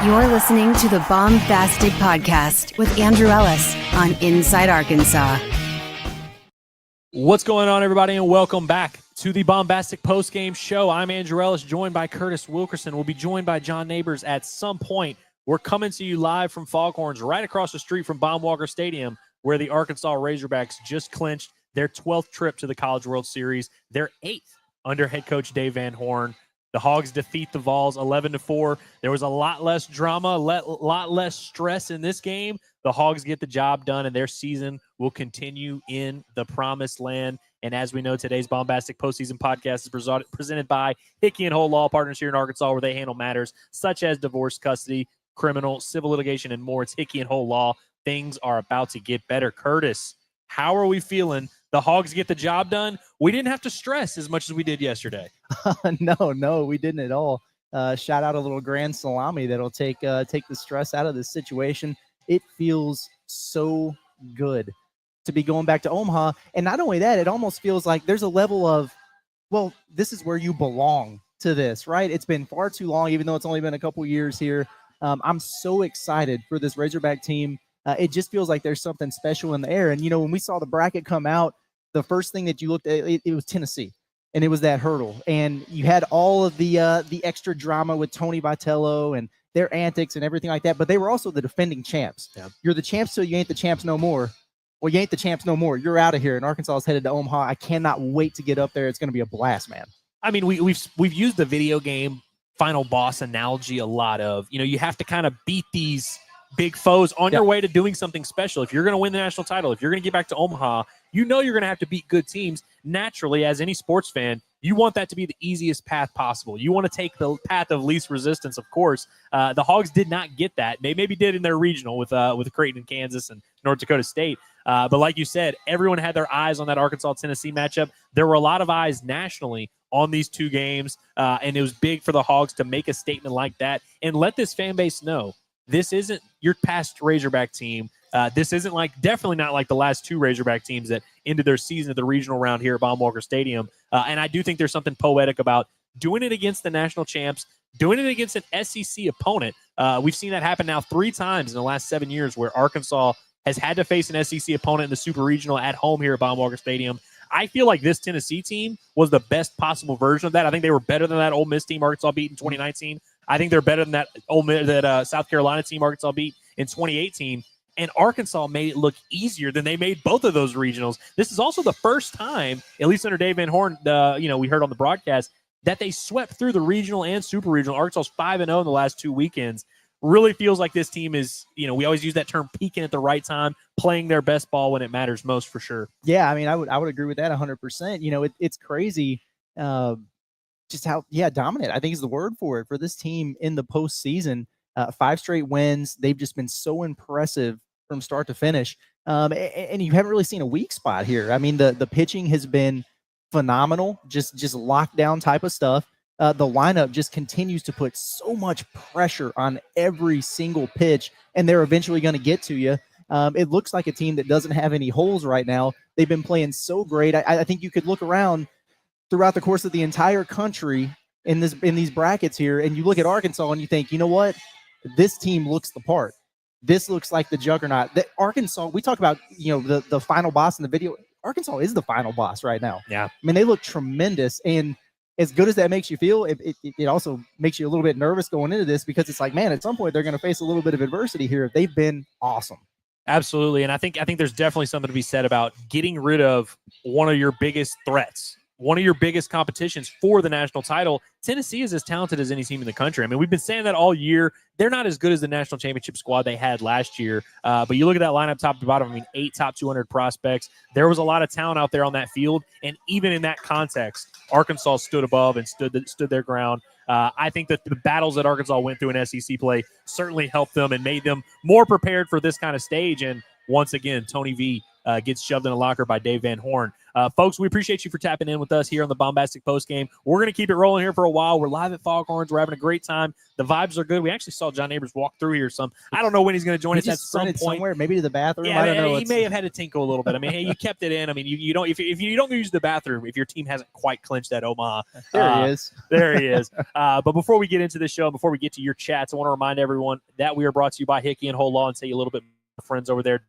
You're listening to the Baumbastic podcast with Andrew Ellis on Inside Arkansas. What's going on, everybody, and welcome back to the Baumbastic postgame show. I'm Andrew Ellis, joined by Curtis Wilkerson. We'll be joined by John Nabors at some point. We're coming to you live from Foghorns, right across the street from Baum Stadium, where the Arkansas Razorbacks just clinched their 12th trip to the College World Series, their 8th under head coach Dave Van Horn. The Hogs defeat the Vols 11-4. There was a lot less drama, a lot less stress in this game. The Hogs get the job done, and their season will continue in the promised land. And as we know, today's Baumbastic postseason podcast is presented by Hickey & Hole Law Partners here in Arkansas, where they handle matters such as divorce, custody, criminal, civil litigation, and more. It's Hickey & Hole Law. Things are about to get better. Curtis, how are we feeling? The Hogs get the job done. We didn't have to stress as much as we did yesterday. No, we didn't at all. Shout out a little grand salami that'll take the stress out of this situation. It feels so good to be going back to Omaha. And not only that, it almost feels like there's a level of, well, this is where you belong to this, right? It's been far too long, even though it's only been a couple years here. I'm so excited for this Razorback team. It just feels like there's something special in the air. And, you know, when we saw the bracket come out, the first thing that you looked at, it was Tennessee, and it was that hurdle. And you had all of the extra drama with Tony Vitello and their antics and everything like that, but they were also the defending champs. Yeah. You're the champs, so you ain't the champs no more. Well, you ain't the champs no more. You're out of here, and Arkansas is headed to Omaha. I cannot wait to get up there. It's going to be a blast, man. I mean, we've used the video game final boss analogy a lot of, you know, you have to kind of beat these big foes on your way to doing something special. If you're going to win the national title, if you're going to get back to Omaha, you know you're going to have to beat good teams. Naturally, as any sports fan, you want that to be the easiest path possible. You want to take the path of least resistance, of course. The Hogs did not get that. They maybe did in their regional with Creighton and Kansas and North Dakota State. But like you said, everyone had their eyes on that Arkansas-Tennessee matchup. There were a lot of eyes nationally on these two games, and it was big for the Hogs to make a statement like that and let this fan base know this isn't your past Razorback team. This isn't definitely not like the last two Razorback teams that ended their season at the regional round here at Baum Stadium. And I do think there's something poetic about doing it against the national champs, doing it against an SEC opponent. We've seen that happen now 3 times in the last 7 years where Arkansas has had to face an SEC opponent in the Super Regional at home here at Baum Stadium. I feel like this Tennessee team was the best possible version of that. I think they were better than that Ole Miss team Arkansas beat in 2019. I think they're better than that South Carolina team Arkansas beat in 2018. And Arkansas made it look easier than they made both of those regionals. This is also the first time, at least under Dave Van Horn, we heard on the broadcast, that they swept through the regional and super regional. Arkansas's 5-0 in the last 2 weekends. Really feels like this team is, we always use that term, peaking at the right time, playing their best ball when it matters most, for sure. Yeah, I mean, I would agree with that 100%. It's crazy just how dominant, I think, is the word for it, for this team in the postseason. 5 straight wins. They've just been so impressive from start to finish. And you haven't really seen a weak spot here. I mean, the pitching has been phenomenal, just lockdown type of stuff. The lineup just continues to put so much pressure on every single pitch, and they're eventually going to get to you. It looks like a team that doesn't have any holes right now. They've been playing so great. I think you could look around throughout the course of the entire country in these brackets here, and you look at Arkansas and you think, you know what? This team looks the part. This looks like the juggernaut. Arkansas, we talk about, the final boss in the video. Arkansas is the final boss right now. Yeah. I mean, they look tremendous, and as good as that makes you feel, it also makes you a little bit nervous going into this, because it's like, man, at some point they're going to face a little bit of adversity here. They've been awesome. Absolutely. And I think there's definitely something to be said about getting rid of one of your biggest threats, one of your biggest competitions for the national title. Tennessee is as talented as any team in the country. I mean, we've been saying that all year. They're not as good as the national championship squad they had last year. But you look at that lineup top to bottom, 8 top 200 prospects. There was a lot of talent out there on that field. And even in that context, Arkansas stood above and stood their ground. I think that the battles that Arkansas went through in SEC play certainly helped them and made them more prepared for this kind of stage. And once again, Tony V gets shoved in a locker by Dave Van Horn. Folks, we appreciate you for tapping in with us here on the Baumbastic Postgame. We're going to keep it rolling here for a while. We're live at Foghorns. We're having a great time. The vibes are good. We actually saw John Nabors walk through here some. I don't know when he's going to join us at some point. Somewhere, maybe to the bathroom. Yeah, I don't know. He may have had to tinkle a little bit. I mean, hey, you kept it in. I mean, you don't if you don't use the bathroom, if your team hasn't quite clinched that Omaha. There he is. There he is. But before we get into the show, before we get to your chats, I want to remind everyone that we are brought to you by Hickey and Whole Law and tell you a little bit more friends over there.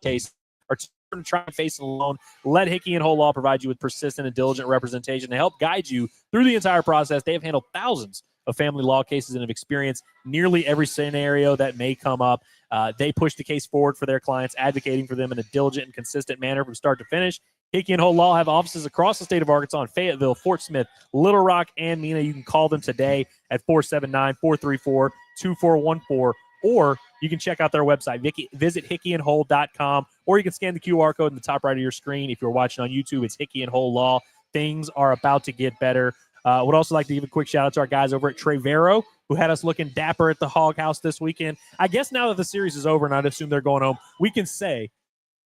Case are to try and face it alone. Let Hickey and Whole Law provide you with persistent and diligent representation to help guide you through the entire process. They have handled thousands of family law cases and have experienced nearly every scenario that may come up. They push the case forward for their clients, advocating for them in a diligent and consistent manner from start to finish. Hickey and Whole Law have offices across the state of Arkansas in Fayetteville, Fort Smith, Little Rock, and Mena. You can call them today at 479-434-2414, or you can check out their website. Visit hickeyandwhole.com, or you can scan the QR code in the top right of your screen. If you're watching on YouTube, it's Hickey and Whole Law. Things are about to get better. Would also like to give a quick shout out to our guys over at Trevero, who had us looking dapper at the Hog House this weekend. I guess now that the series is over and I'd assume they're going home, we can say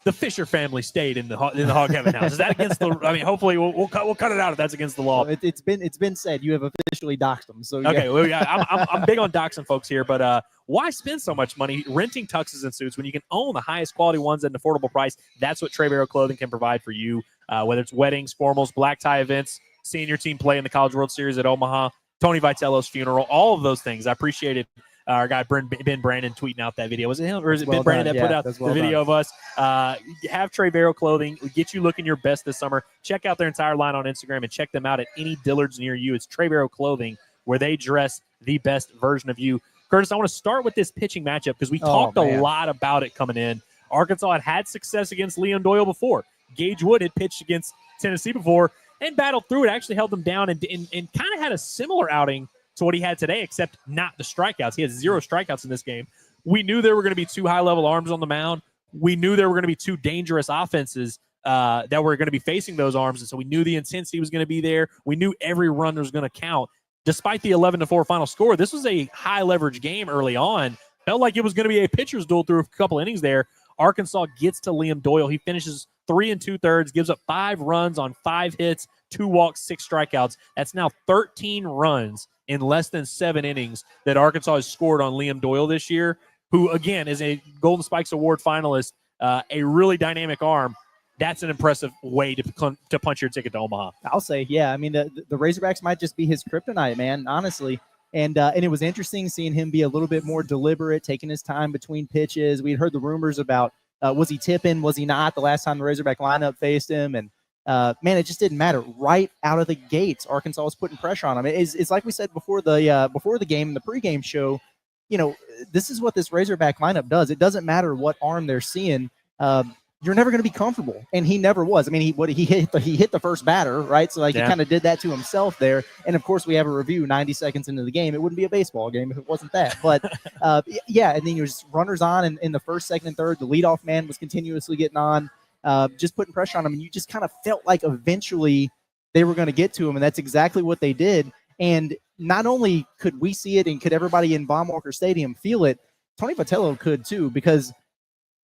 the Fisher family stayed in the Hog Heaven House. Is that against the? I mean, hopefully we'll cut it out if that's against the law. It's been said you have officially doxed them. So okay, yeah. well, yeah, I'm big on doxing folks here, but why spend so much money renting tuxes and suits when you can own the highest quality ones at an affordable price? That's what Trevero Clothing can provide for you. Whether it's weddings, formals, black tie events, seeing your team play in the College World Series at Omaha, Tony Vitello's funeral, all of those things. I appreciated our guy Ben Brandon tweeting out that video. Was it him or is it Ben Brandon that put out the video of us? Have Trevero Clothing. Get you looking your best this summer. Check out their entire line on Instagram and check them out at any Dillards near you. It's Trevero Clothing, where they dress the best version of you. Curtis, I want to start with this pitching matchup because we talked a lot about it coming in. Arkansas had success against Leon Doyle before. Gage Wood had pitched against Tennessee before and battled through it, actually held them down and kind of had a similar outing to what he had today, except not the strikeouts. He had 0 strikeouts in this game. We knew there were going to be 2 high-level arms on the mound. We knew there were going to be 2 dangerous offenses that were going to be facing those arms, and so we knew the intensity was going to be there. We knew every run was going to count. Despite the 11-4 final score, this was a high-leverage game early on. Felt like it was going to be a pitcher's duel through a couple innings there. Arkansas gets to Liam Doyle. He finishes 3 2/3, gives up 5 runs on 5 hits, 2 walks, 6 strikeouts. That's now 13 runs in less than 7 innings that Arkansas has scored on Liam Doyle this year, who, again, is a Golden Spikes Award finalist, a really dynamic arm. That's an impressive way to punch your ticket to Omaha. I'll say, yeah. I mean, the Razorbacks might just be his kryptonite, man, honestly. And it was interesting seeing him be a little bit more deliberate, taking his time between pitches. We'd heard the rumors about was he tipping, was he not the last time the Razorback lineup faced him. And, man, it just didn't matter. Right out of the gates, Arkansas was putting pressure on him. It's like we said before the game, the pregame show, you know, this is what this Razorback lineup does. It doesn't matter what arm they're seeing. You're never going to be comfortable, and he never was. I mean, he hit the first batter, right? So, he kind of did that to himself there. And, of course, we have a review 90 seconds into the game. It wouldn't be a baseball game if it wasn't that. But, yeah, and then there's runners on in the first, second, and third. The leadoff man was continuously getting on, just putting pressure on him. And you just kind of felt like eventually they were going to get to him, and that's exactly what they did. And not only could we see it and could everybody in Baum-Walker Stadium feel it, Tony Vitello could too, because –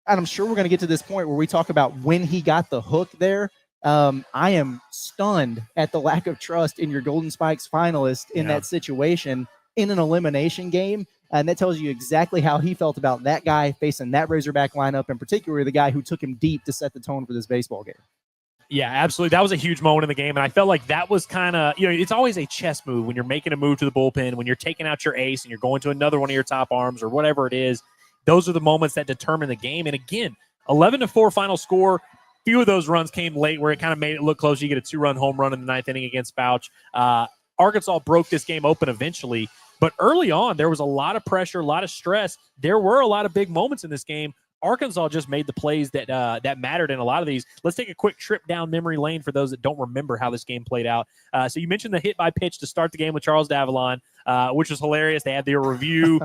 and I'm sure we're going to get to this point where we talk about when he got the hook there. I am stunned at the lack of trust in your Golden Spikes finalist in that situation in an elimination game. And that tells you exactly how he felt about that guy facing that Razorback lineup, and particularly the guy who took him deep to set the tone for this baseball game. Yeah, absolutely. That was a huge moment in the game, and I felt like that was kind of, it's always a chess move when you're making a move to the bullpen, when you're taking out your ace and you're going to another one of your top arms or whatever it is. Those are the moments that determine the game. And again, 11-4 final score. Few of those runs came late where it kind of made it look close. You get a 2-run home run in the 9th inning against Bouch. Arkansas broke this game open eventually. But early on, there was a lot of pressure, a lot of stress. There were a lot of big moments in this game. Arkansas just made the plays that that mattered in a lot of these. Let's take a quick trip down memory lane for those that don't remember how this game played out. So you mentioned the hit by pitch to start the game with Charles Davalon, which was hilarious. They had their review.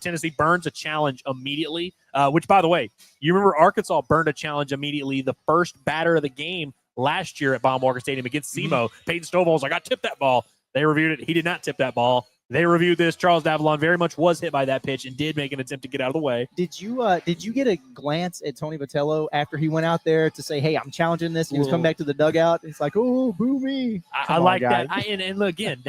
Tennessee burns a challenge immediately, which, by the way, you remember Arkansas burned a challenge immediately the first batter of the game last year at Baum-Walker Stadium against SEMO. Peyton Stovall was like, I tipped that ball. They reviewed it. He did not tip that ball. They reviewed this. Charles Davalon very much was hit by that pitch and did make an attempt to get out of the way. Did you get a glance at Tony Vitello after he went out there to say, hey, I'm challenging this? He was coming back to the dugout. He's like, oh, boo me. I like that. And look, again,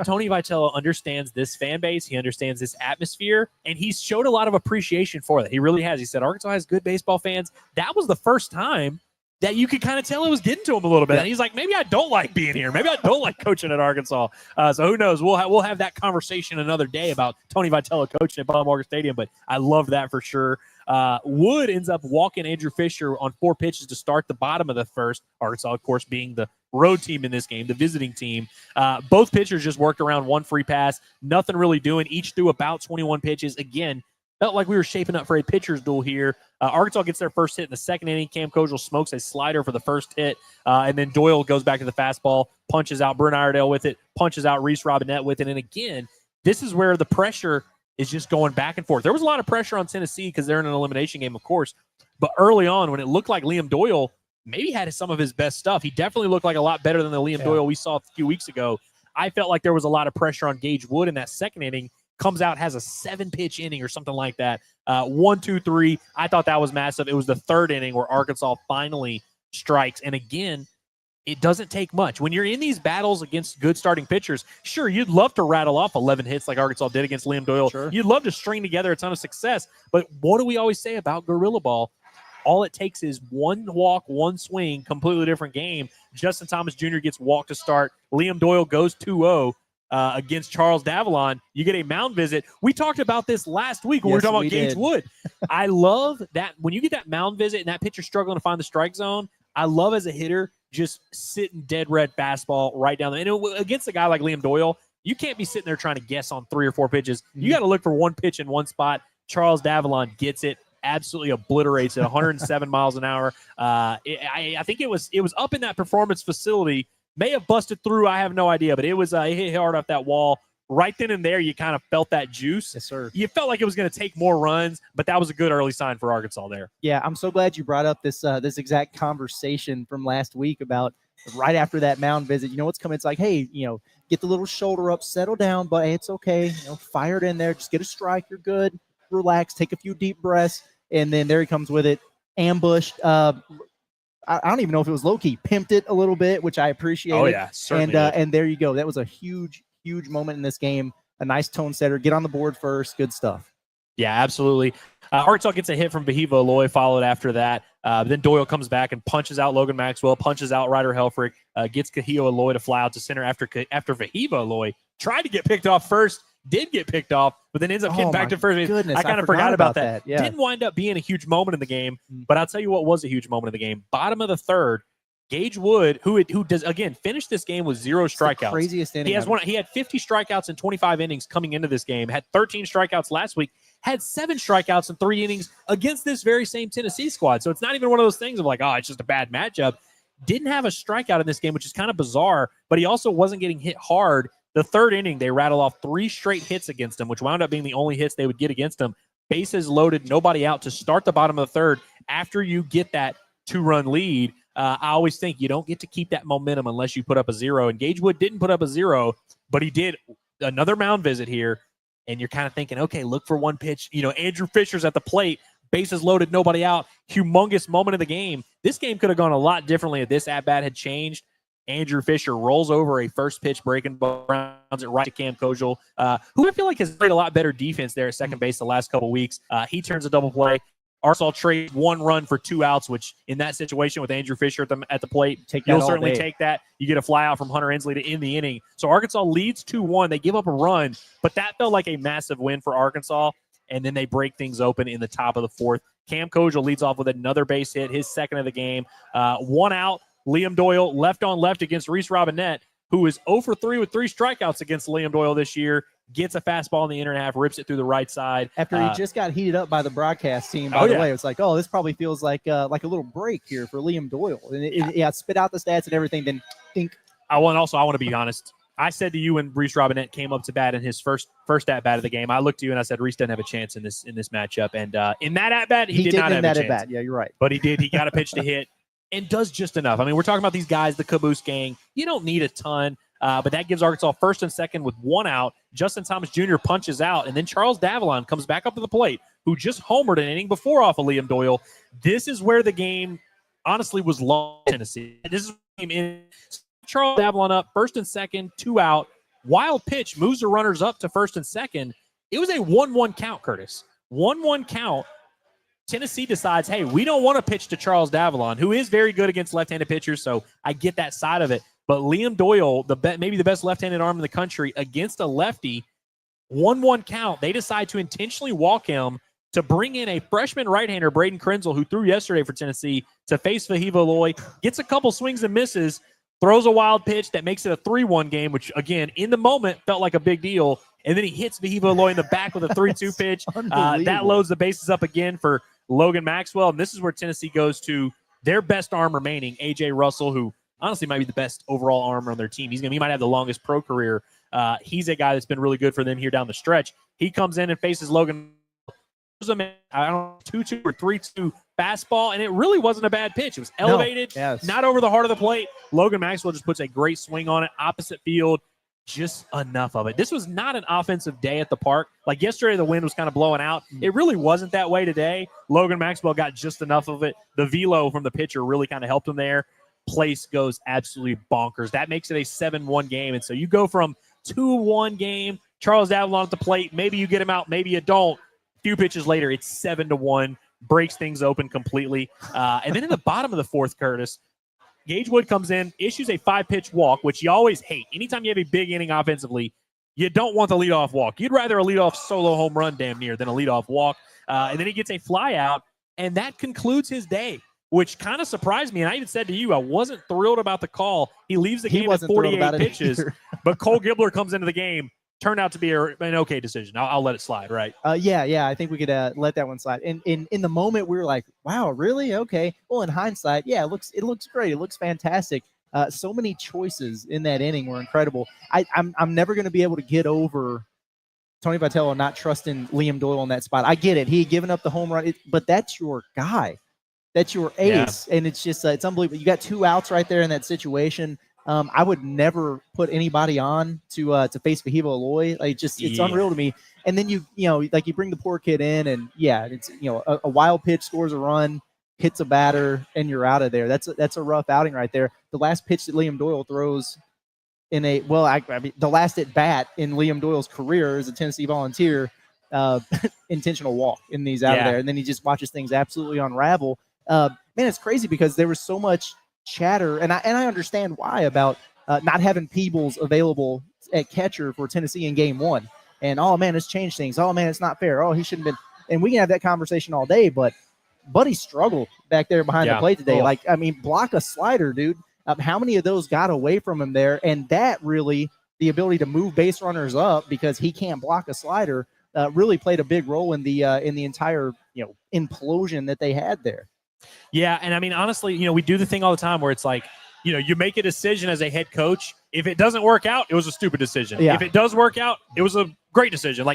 Tony Vitello understands this fan base. He understands this atmosphere, and he's showed a lot of appreciation for that. He really has. He said Arkansas has good baseball fans. That was the first time that you could kind of tell it was getting to him a little bit. And he's like, maybe I don't like being here. Maybe I don't like coaching at Arkansas. So who knows? We'll have that conversation another day about Tony Vitello coaching at Baumbastic Stadium, but I love that for sure. Wood ends up walking Andrew Fisher on 4 pitches to start the bottom of the first. Arkansas, of course, being the road team in this game, the visiting team. Both pitchers just worked around one free pass. Nothing really doing. Each threw about 21 pitches. Again, felt like we were shaping up for a pitcher's duel here. Arkansas gets their first hit in the second inning. Cam Kojal smokes a slider for the first hit, and then Doyle goes back to the fastball, punches out Brent Iredale with it, punches out Reese Robinette with it. And again, this is where the pressure is just going back and forth. There was a lot of pressure on Tennessee because they're in an elimination game, of course. But early on, when it looked like Liam Doyle maybe had some of his best stuff, he definitely looked like a lot better than the Liam Doyle we saw a few weeks ago. I felt like there was a lot of pressure on Gage Wood in that second inning. Comes out, has a 7-pitch inning or something like that. 1, 2, 3. I thought that was massive. It was the third inning where Arkansas finally strikes. And again, it doesn't take much. When you're in these battles against good starting pitchers, sure, you'd love to rattle off 11 hits like Arkansas did against Liam Doyle. Sure. You'd love to string together a ton of success. But what do we always say about guerrilla ball? All it takes is one walk, one swing, completely different game. Justin Thomas Jr. gets walked to start. Liam Doyle goes 2-0. Against Charles Davalon, you get a mound visit. We talked about this last week when we were talking about Gage Wood. I love that when you get that mound visit and that pitcher's struggling to find the strike zone, I love as a hitter just sitting dead red fastball right down there. And against a guy like Liam Doyle, you can't be sitting there trying to guess on 3 or 4 pitches. You got to look for one pitch in one spot. Charles Davalon gets it, absolutely obliterates it, 107 miles an hour. I think it was up in that performance facility. May have busted through, I have no idea, but it hit hard off that wall. Right then and there, you kind of felt that juice. Yes, sir. You felt like it was going to take more runs, but that was a good early sign for Arkansas there. Yeah, I'm so glad you brought up this exact conversation from last week about right after that mound visit. You know what's coming? It's like, hey, get the little shoulder up, settle down, but hey, it's okay. Fire it in there. Just get a strike. You're good. Relax. Take a few deep breaths, and then there he comes with it. Ambushed. I don't even know if it was low-key. Pimped it a little bit, which I appreciate. Oh, yeah, certainly. And there you go. That was a huge, huge moment in this game. A nice tone setter. Get on the board first. Good stuff. Yeah, absolutely. Arkansas gets a hit from Vahiva Aloy, followed after that. Then Doyle comes back and punches out Logan Maxwell, punches out Ryder Helfrich, gets Kahio Aloy to fly out to center after Vahiva Aloy tried to get picked off first, did get picked off, but then ends up getting back to first. Goodness, I kind of forgot about that. Yeah. Didn't wind up being a huge moment in the game, but I'll tell you what was a huge moment in the game. Bottom of the third, Gage Wood, who does again finish this game with 0 strikeouts. Craziest inning. He had 50 strikeouts in 25 innings coming into this game. Had 13 strikeouts last week. Had 7 strikeouts in 3 innings against this very same Tennessee squad. So it's not even one of those things of like, oh, it's just a bad matchup. Didn't have a strikeout in this game, which is kind of bizarre. But he also wasn't getting hit hard. The third inning, they rattle off 3 straight hits against him, which wound up being the only hits they would get against him. Bases loaded, nobody out to start the bottom of the third. After you get that 2-run lead, I always think you don't get to keep that momentum unless you put up a 0. And Gage Wood didn't put up a 0, but he did another mound visit here. And you're kind of thinking, okay, look for one pitch. Andrew Fisher's at the plate, bases loaded, nobody out. Humongous moment of the game. This game could have gone a lot differently if this at-bat had changed. Andrew Fisher rolls over a first pitch breaking ball, rounds it right to Cam Kojal, who I feel like has played a lot better defense there at second base the last couple weeks. He turns a double play. Arkansas trades 1 run for 2 outs, which in that situation with Andrew Fisher at the plate, you'll certainly take that. You get a fly out from Hunter Ensley to end the inning. So Arkansas leads 2-1. They give up a run, but that felt like a massive win for Arkansas, and then they break things open in the top of the 4th. Cam Kojal leads off with another base hit, his second of the game. 1 out. Liam Doyle left on left against Reese Robinette, who is 0 for 3 with 3 strikeouts against Liam Doyle this year. Gets a fastball in the inner half, rips it through the right side. After he just got heated up by the broadcast team, by the way, it's like, this probably feels like a little break here for Liam Doyle. And spit out the stats and everything, then think. I want to be honest. I said to you when Reese Robinette came up to bat in his first at-bat of the game, I looked to you and I said, Reese doesn't have a chance in this matchup. And in that at-bat, he did not have a chance. Yeah, you're right. But he did. He got a pitch to hit and does just enough. I mean, we're talking about these guys, the Caboose gang. You don't need a ton. but that gives Arkansas first and second with 1 out. Justin Thomas Jr. punches out, and then Charles Davalon comes back up to the plate, who just homered an inning before off of Liam Doyle. This is where the game honestly was lost in Tennessee. This is where the game in. Charles Davalon up, first and second, 2 out. Wild pitch moves the runners up to first and second. It was a 1-1 count, Curtis. 1-1 count. Tennessee decides, hey, we don't want to pitch to Charles Davalon, who is very good against left-handed pitchers, so I get that side of it. But Liam Doyle, maybe the best left-handed arm in the country, against a lefty, 1-1 count. They decide to intentionally walk him to bring in a freshman right-hander, Braden Krenzel, who threw yesterday for Tennessee, to face Fayetteville. Gets a couple swings and misses, throws a wild pitch that makes it a 3-1 game, which, again, in the moment felt like a big deal. And then he hits Fayetteville in the back with a 3-2 pitch. That loads the bases up again for Logan Maxwell. And this is where Tennessee goes to their best arm remaining, A.J. Russell, who honestly might be the best overall arm on their team. He might have the longest pro career. He's a guy that's been really good for them here down the stretch. He comes in and faces Logan. I don't know, 2-2 or 3-2 fastball, and it really wasn't a bad pitch. It was elevated, not over the heart of the plate. Logan Maxwell just puts a great swing on it, opposite field, just enough of it. This was not an offensive day at the park. Like yesterday, the wind was kind of blowing out. It really wasn't that way today. Logan Maxwell got just enough of it. The velo from the pitcher really kind of helped him there. Place goes absolutely bonkers. That makes it a 7-1 game, and so you go from 2-1 game, Charles Davalon at the plate, maybe you get him out, maybe you don't. Few pitches later, it's 7-1, breaks things open completely. And then in the bottom of the fourth, Curtis, Gage Wood comes in, issues a 5-pitch walk, which you always hate. Anytime you have a big inning offensively, you don't want the leadoff walk. You'd rather a leadoff solo home run damn near than a leadoff walk. And then he gets a fly out, and that concludes his day, which kind of surprised me. And I even said to you, I wasn't thrilled about the call. He leaves the game at 48 pitches, but Cole Gibler comes into the game. Turned out to be an okay decision. I'll let it slide, right? Yeah. I think we could let that one slide. And in the moment, we were like, "Wow, really? Okay." Well, in hindsight, yeah, it looks great. It looks fantastic. So many choices in that inning were incredible. I'm never going to be able to get over Tony Vitello not trusting Liam Doyle in that spot. I get it. He had given up the home run, but that's your guy. That's your ace, and it's just it's unbelievable. You got 2 outs right there in that situation. I would never put anybody on to face Fayetteville Aloy. It's unreal to me. And then you bring the poor kid in, and it's a wild pitch scores a run, hits a batter, and you're out of there. That's a rough outing right there. The last pitch that Liam Doyle throws in the last at bat in Liam Doyle's career as a Tennessee Volunteer, intentional walk, and he's out of there. And then he just watches things absolutely unravel. Man, it's crazy because there was so much chatter, and I understand why, about not having Peebles available at catcher for Tennessee in game 1. And, oh, man, it's changed things. Oh, man, it's not fair. Oh, he shouldn't have been. And we can have that conversation all day, but Buddy struggled back there behind the plate today. Block a slider, dude. How many of those got away from him there? And that really, the ability to move base runners up because he can't block a slider, really played a big role in the entire implosion that they had there. Yeah, and I mean, honestly, we do the thing all the time where it's like, you make a decision as a head coach. If it doesn't work out, it was a stupid decision. Yeah. If it does work out, it was a great decision.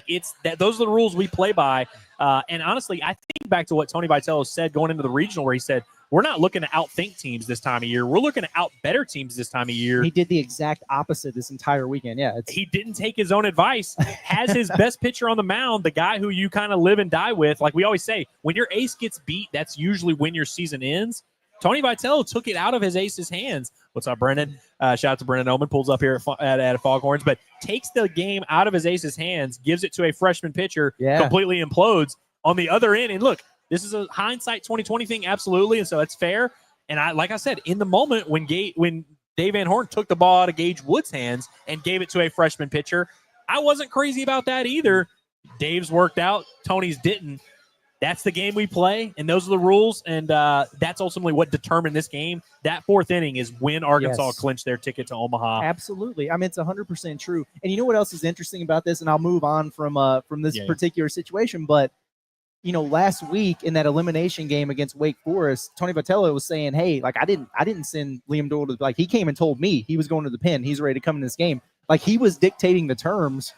Those are the rules we play by. And honestly, I think back to what Tony Vitello said going into the regional, where he said, we're not looking to outthink teams this time of year. We're looking to out-better teams this time of year. He did the exact opposite this entire weekend. Yeah, he didn't take his own advice. Has his best pitcher on the mound, the guy who you kind of live and die with. Like we always say, when your ace gets beat, that's usually when your season ends. Tony Vitello took it out of his ace's hands. What's up, Brennan? Shout out to Brennan Oman. Pulls up here at Foghorns, but takes the game out of his ace's hands, gives it to a freshman pitcher, completely implodes on the other end. And look, this is a hindsight 2020 thing, absolutely, and so it's fair. And like I said, in the moment when Dave Van Horn took the ball out of Gage Wood's hands and gave it to a freshman pitcher, I wasn't crazy about that either. Dave's worked out, Tony's didn't. That's the game we play, and those are the rules, and that's ultimately what determined this game. That 4th inning is when Arkansas clinched their ticket to Omaha. Absolutely. I mean, it's 100% true. And you know what else is interesting about this, and I'll move on from this particular situation, but last week in that elimination game against Wake Forest, Tony Vitello was saying, hey, I didn't send Liam Doyle to, he came and told me he was going to the pen. He's ready to come in this game. He was dictating the terms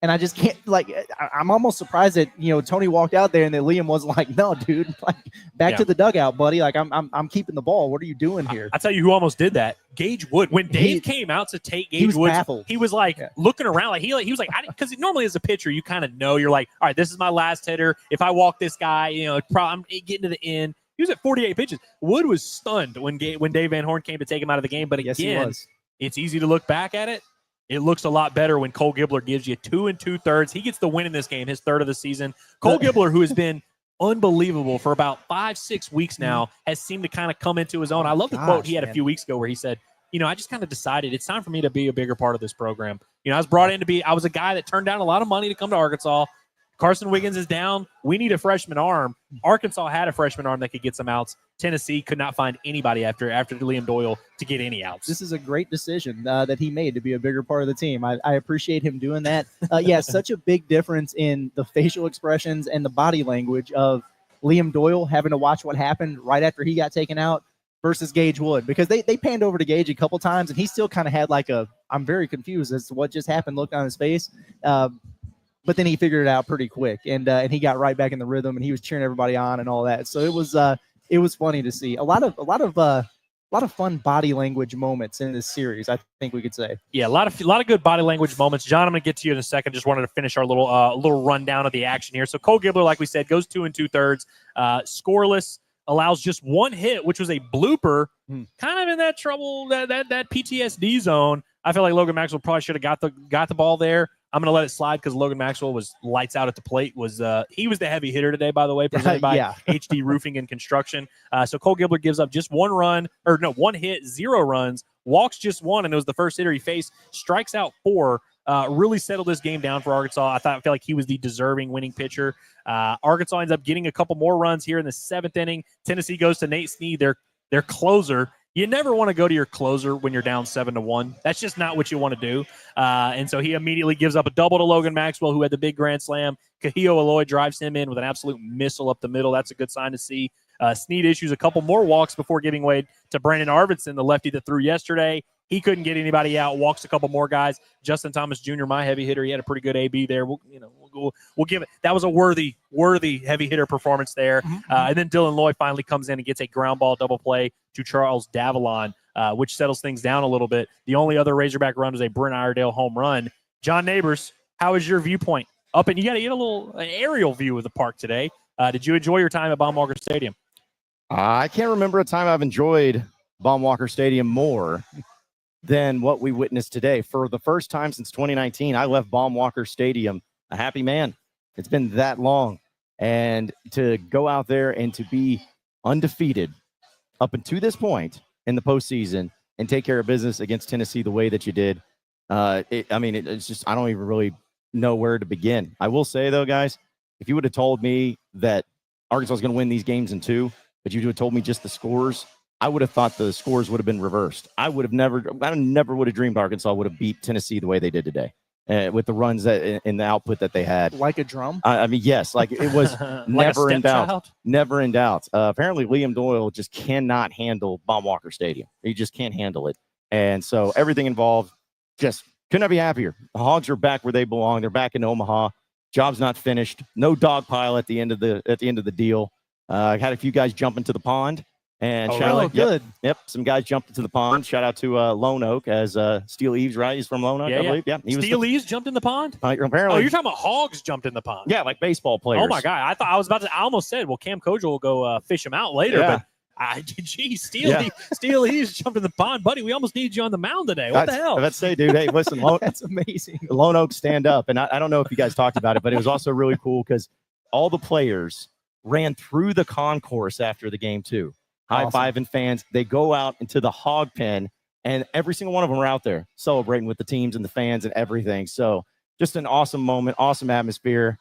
And I just can't, like, I'm almost surprised that, Tony walked out there and that Liam wasn't like, no, dude, like, back to the dugout, buddy. Like, I'm keeping the ball. What are you doing here? I tell you who almost did that. Gage Wood. When Dave came out to take Gage Wood, he was like looking around, like he was like, because normally as a pitcher, you kind of know, you're like, all right, this is my last hitter. If I walk this guy, I'm getting to the end. He was at 48 pitches. Wood was stunned when Dave Van Horn came to take him out of the game. But again, it's easy to look back at it. It looks a lot better when Cole Gibbler gives you 2 2/3. He gets the win in this game, his third of the season. Cole Gibbler, who has been unbelievable for about 5-6 weeks now, has seemed to kind of come into his own. I love the quote he had a few weeks ago where he said, I just kind of decided it's time for me to be a bigger part of this program. I was brought in I was a guy that turned down a lot of money to come to Arkansas. Carson Wiggins is down. We need a freshman arm. Arkansas had a freshman arm that could get some outs. Tennessee could not find anybody after Liam Doyle to get any outs. This is a great decision that he made to be a bigger part of the team. I appreciate him doing that. Such a big difference in the facial expressions and the body language of Liam Doyle having to watch what happened right after he got taken out versus Gage Wood, because they panned over to Gage a couple times and he still kind of had like I'm very confused as to what just happened look on his face. But then he figured it out pretty quick, and he got right back in the rhythm, and he was cheering everybody on and all that. So it was funny to see a lot of fun body language moments in this series. I think we could say, a lot of good body language moments. John, I'm going to get to you in a second. Just wanted to finish our little rundown of the action here. So Cole Gibbler, like we said, goes 2 2/3, scoreless, allows just one hit, which was a blooper, kind of in that trouble that PTSD zone. I feel like Logan Maxwell probably should have got the ball there. I'm going to let it slide because Logan Maxwell was lights out at the plate. He was the heavy hitter today, by the way, presented by HD Roofing and Construction. So Cole Gibbler gives up just one hit, 0 runs, walks just 1, and it was the first hitter he faced, strikes out 4, really settled this game down for Arkansas. I feel like he was the deserving winning pitcher. Arkansas ends up getting a couple more runs here in the 7th inning. Tennessee goes to Nate Snead, their closer. You never want to go to your closer when you're down 7-1. That's just not what you want to do. And so he immediately gives up a double to Logan Maxwell, who had the big grand slam. Kahio Aloy drives him in with an absolute missile up the middle. That's a good sign to see. Snead issues a couple more walks before giving way to Brandon Arvidsson, the lefty that threw yesterday. He couldn't get anybody out. Walks a couple more guys. Justin Thomas Jr., my heavy hitter, he had a pretty good AB there. We'll give it. That was a worthy heavy hitter performance there. And then Dylan Loy finally comes in and gets a ground ball double play to Charles Davalon, which settles things down a little bit. The only other Razorback run was a Brent Iredale home run. John Nabors, how is your viewpoint? Up, and you got to get a little aerial view of the park today. Did you enjoy your time at Baum-Walker Stadium? I can't remember a time I've enjoyed Baum-Walker Stadium more than what we witnessed today. For the first time since 2019, I left Baum-Walker Stadium a happy man. It's been that long. And to go out there and to be undefeated up until this point in the postseason and take care of business against Tennessee the way that you did, it's just, I don't even really know where to begin. I will say, though, guys, if you would have told me that Arkansas was going to win these games in 2, but you would have told me just the scores, I would have thought the scores would have been reversed. I never would have dreamed Arkansas would have beat Tennessee the way they did today, with the runs and the output that they had. Like a drum? Yes, like it was never in doubt. Child? Never in doubt. Apparently, Liam Doyle just cannot handle Baum-Walker Stadium. He just can't handle it. And so everything involved, just could not be happier. The Hogs are back where they belong. They're back in Omaha. Job's not finished. No dog pile at the end of the deal. I had a few guys jump into the pond. And good. Yep. Some guys jumped into the pond. Shout out to Lone Oak as Steel Eves, right? He's from Lone Oak, I believe. Yeah. Steel Eves jumped in the pond? Apparently. You're talking about Hogs jumped in the pond. Yeah, like baseball players. Oh my God. I almost said, well, Cam Kojo will go fish him out later, but Steel Eves jumped in the pond, buddy. We almost needed you on the mound today. What the hell? Let's say, dude, hey, listen, that's amazing. Lone Oak stand up. And I don't know if you guys talked about it, but it was also really cool because all the players ran through the concourse after the game too. High-fiving fans. They go out into the hog pen, and every single one of them are out there celebrating with the teams and the fans and everything. So just an awesome moment, awesome atmosphere.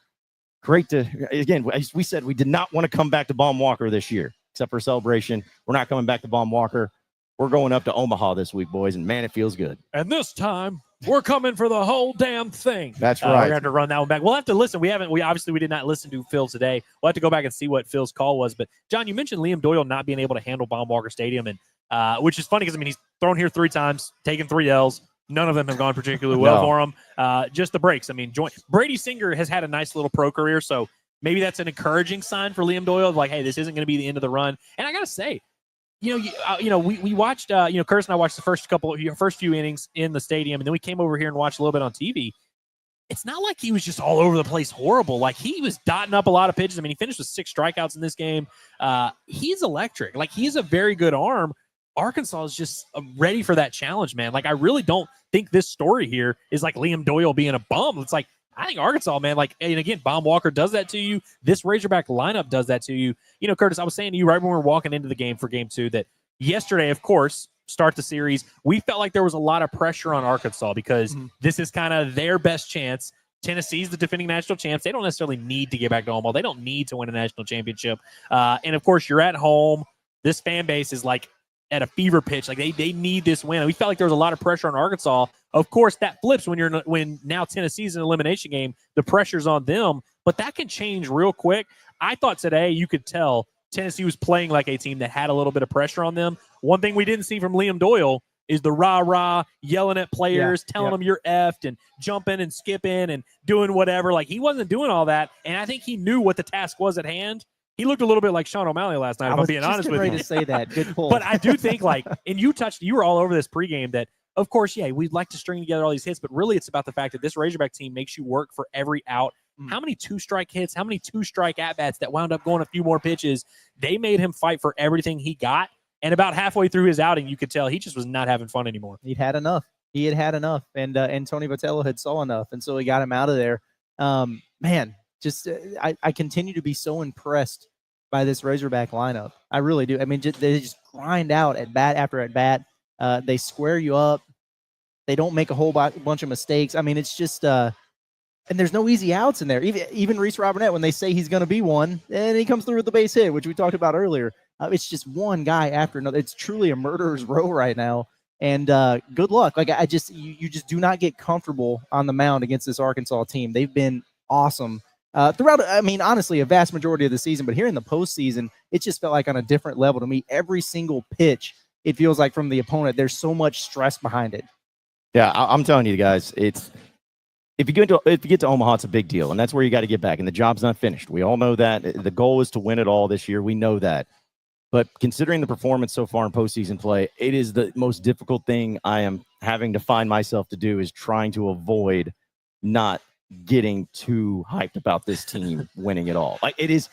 Great to, again, as we said, we did not want to come back to Baum-Walker this year, except for a celebration. We're not coming back to Baum-Walker. We're going up to Omaha this week, boys, and man, it feels good. And this time, we're coming for the whole damn thing. That's right. We're going to have to run that one back. We'll have to listen. We did not listen to Phil today. We'll have to go back and see what Phil's call was. But, John, you mentioned Liam Doyle not being able to handle Baum-Walker Stadium, and which is funny because, he's thrown here 3 times, taken 3 L's, None of them have gone particularly well No. for him. Just the breaks. I mean, Brady Singer has had a nice little pro career, so maybe that's an encouraging sign for Liam Doyle. Like, hey, this isn't going to be the end of the run. And I got to say, we watched, Curtis and I watched the first few innings in the stadium, and then we came over here and watched a little bit on TV. It's not like he was just all over the place horrible. Like, he was dotting up a lot of pitches. I mean, he finished with 6 strikeouts in this game. He's electric. Like, he's a very good arm. Arkansas is just ready for that challenge, man. Like, I really don't think this story here is like Liam Doyle being a bum. It's like, I think Arkansas, man, like, and again, Baumwalker does that to you. This Razorback lineup does that to you. You know, Curtis, I was saying to you right when we were walking into the game for game 2 that yesterday, of course, start the series, we felt like there was a lot of pressure on Arkansas because this is kind of their best chance. Tennessee's the defending national champs. They don't necessarily need to get back to Omaha. They don't need to win a national championship. And, of course, you're at home. This fan base is like at a fever pitch. Like, they need this win. And we felt like there was a lot of pressure on Arkansas. Of course, that flips when now Tennessee's an elimination game. The pressure's on them, but that can change real quick. I thought today you could tell Tennessee was playing like a team that had a little bit of pressure on them. One thing we didn't see from Liam Doyle is the rah-rah, yelling at players, telling them you're effed and jumping and skipping and doing whatever. Like, he wasn't doing all that, and I think he knew what the task was at hand. He looked a little bit like Sean O'Malley last night, if I'm being honest with you. I was just ready to say that. Good pull. But I do think, like, and you were all over this pregame that, of course, we'd like to string together all these hits, but really it's about the fact that this Razorback team makes you work for every out. How many 2-strike hits, how many 2-strike at-bats that wound up going a few more pitches? They made him fight for everything he got. And about halfway through his outing, you could tell he just was not having fun anymore. He'd had enough. He had enough. And Tony Vitello had saw enough. And so he got him out of there. Man, just I continue to be so impressed by this Razorback lineup. I really do. I mean, they just grind out at bat after at bat. They square you up. They don't make a whole bunch of mistakes. I mean, it's just and there's no easy outs in there. Even Reese Robinette, when they say he's going to be one, and he comes through with the base hit, which we talked about earlier. It's just one guy after another. It's truly a murderer's row right now. And good luck. Like, you just do not get comfortable on the mound against this Arkansas team. They've been awesome throughout. I mean, honestly, a vast majority of the season. But here in the postseason, it just felt like on a different level to me. Every single pitch, it feels like from the opponent, there's so much stress behind it. Yeah, I'm telling you guys, if you get to Omaha, it's a big deal, and that's where you got to get back. And the job's not finished. We all know that. The goal is to win it all this year. We know that. But considering the performance so far in postseason play, it is the most difficult thing I am having to find myself to do is trying to avoid not getting too hyped about this team winning it all. Like, it is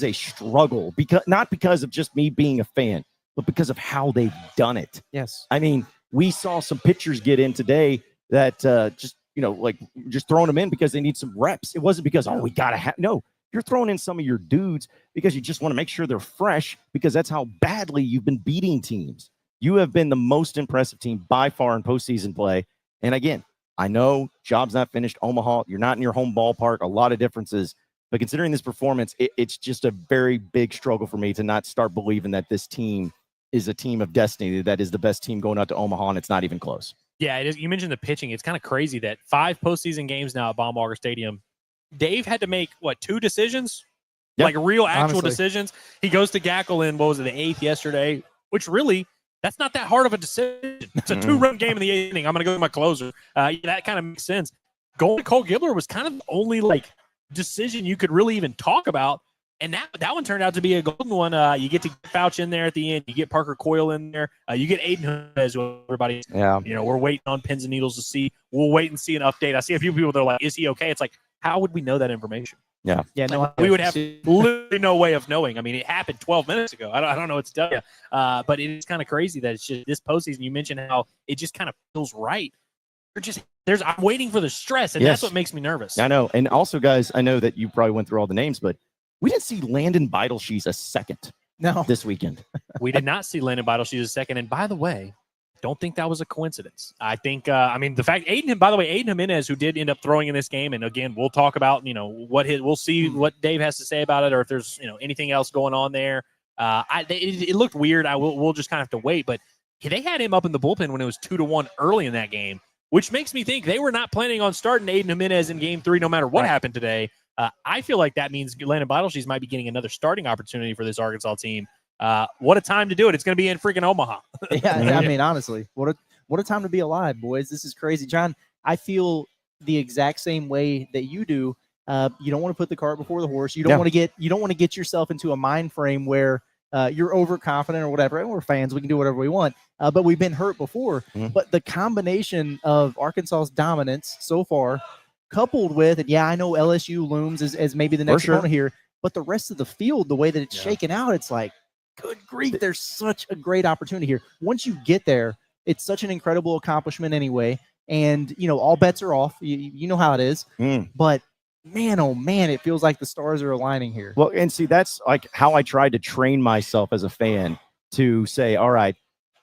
a struggle not because of just me being a fan, but because of how they've done it. Yes. I mean, we saw some pitchers get in today that just throwing them in because they need some reps. It wasn't because, we got to have – no, you're throwing in some of your dudes because you just want to make sure they're fresh because that's how badly you've been beating teams. You have been the most impressive team by far in postseason play. And again, I know job's not finished. Omaha, you're not in your home ballpark, a lot of differences. But considering this performance, it's just a very big struggle for me to not start believing that this team is a team of destiny, that is the best team going out to Omaha, and it's not even close. Yeah, it is. You mentioned the pitching. It's kind of crazy that 5 postseason games now at Baumwalker Stadium, Dave had to make, 2 decisions? Yep. Like real actual Honestly. decisions. He goes to Gackle in, the 8th yesterday, which really, that's not that hard of a decision. It's a 2-run game in the 8th inning. I'm going to go with my closer. That kind of makes sense. Going to Cole Gibbler was kind of the only, decision you could really even talk about. And that one turned out to be a golden one. You get to get Fouch in there at the end. You get Parker Coyle in there. You get Aiden as well. Everybody, we're waiting on pins and needles to see. We'll wait and see an update. I see a few people that are like, is he okay? It's like, how would we know that information? Yeah. Yeah, no, We would have literally no way of knowing. I mean, it happened 12 minutes ago. I don't know what to tell you. But it is kind of crazy that it's just this postseason. You mentioned how it just kind of feels right. I'm waiting for the stress, and that's what makes me nervous. I know. And also, guys, I know that you probably went through all the names, but we didn't see Landon Beidelshees a second this weekend. We did not see Landon Beidelshees a second. And by the way, don't think that was a coincidence. I think, the fact Aiden Jimenez, who did end up throwing in this game, and again, we'll talk about, we'll see what Dave has to say about it, or if there's, anything else going on there. It looked weird. We'll just kind of have to wait, but they had him up in the bullpen when it was 2-1 early in that game, which makes me think they were not planning on starting Aiden Jimenez in game 3, no matter what happened today. I feel like that means Landon Beidelshees might be getting another starting opportunity for this Arkansas team. What a time to do it. It's going to be in freaking Omaha. Yeah, I mean, honestly, what what a time to be alive, boys. This is crazy. John, I feel the exact same way that you do. You don't want to put the cart before the horse. You don't want to get yourself into a mind frame where you're overconfident or whatever. And we're fans. We can do whatever we want. But we've been hurt before. But the combination of Arkansas's dominance so far, coupled with, and I know LSU looms as maybe the next opponent here, but the rest of the field, the way that it's shaken out, it's like, good grief, there's such a great opportunity here. Once you get there, it's such an incredible accomplishment anyway. And, all bets are off. You know how it is. But, man, oh, man, it feels like the stars are aligning here. Well, and see, that's like how I tried to train myself as a fan to say, all right,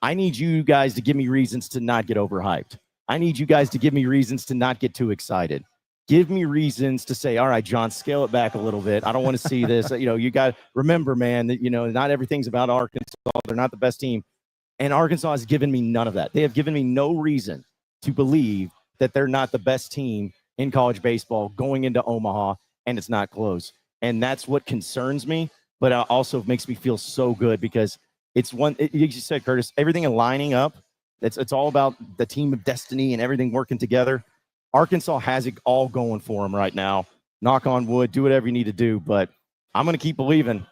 I need you guys to give me reasons to not get overhyped. I need you guys to give me reasons to not get too excited. Give me reasons to say, all right, John, scale it back a little bit. I don't want to see this. You got to remember, man, that, not everything's about Arkansas. They're not the best team. And Arkansas has given me none of that. They have given me no reason to believe that they're not the best team in college baseball going into Omaha, and it's not close. And that's what concerns me, but also makes me feel so good because it's you said, Curtis, everything aligning up. It's all about the team of destiny and everything working together. Arkansas has it all going for them right now. Knock on wood, do whatever you need to do, but I'm going to keep believing.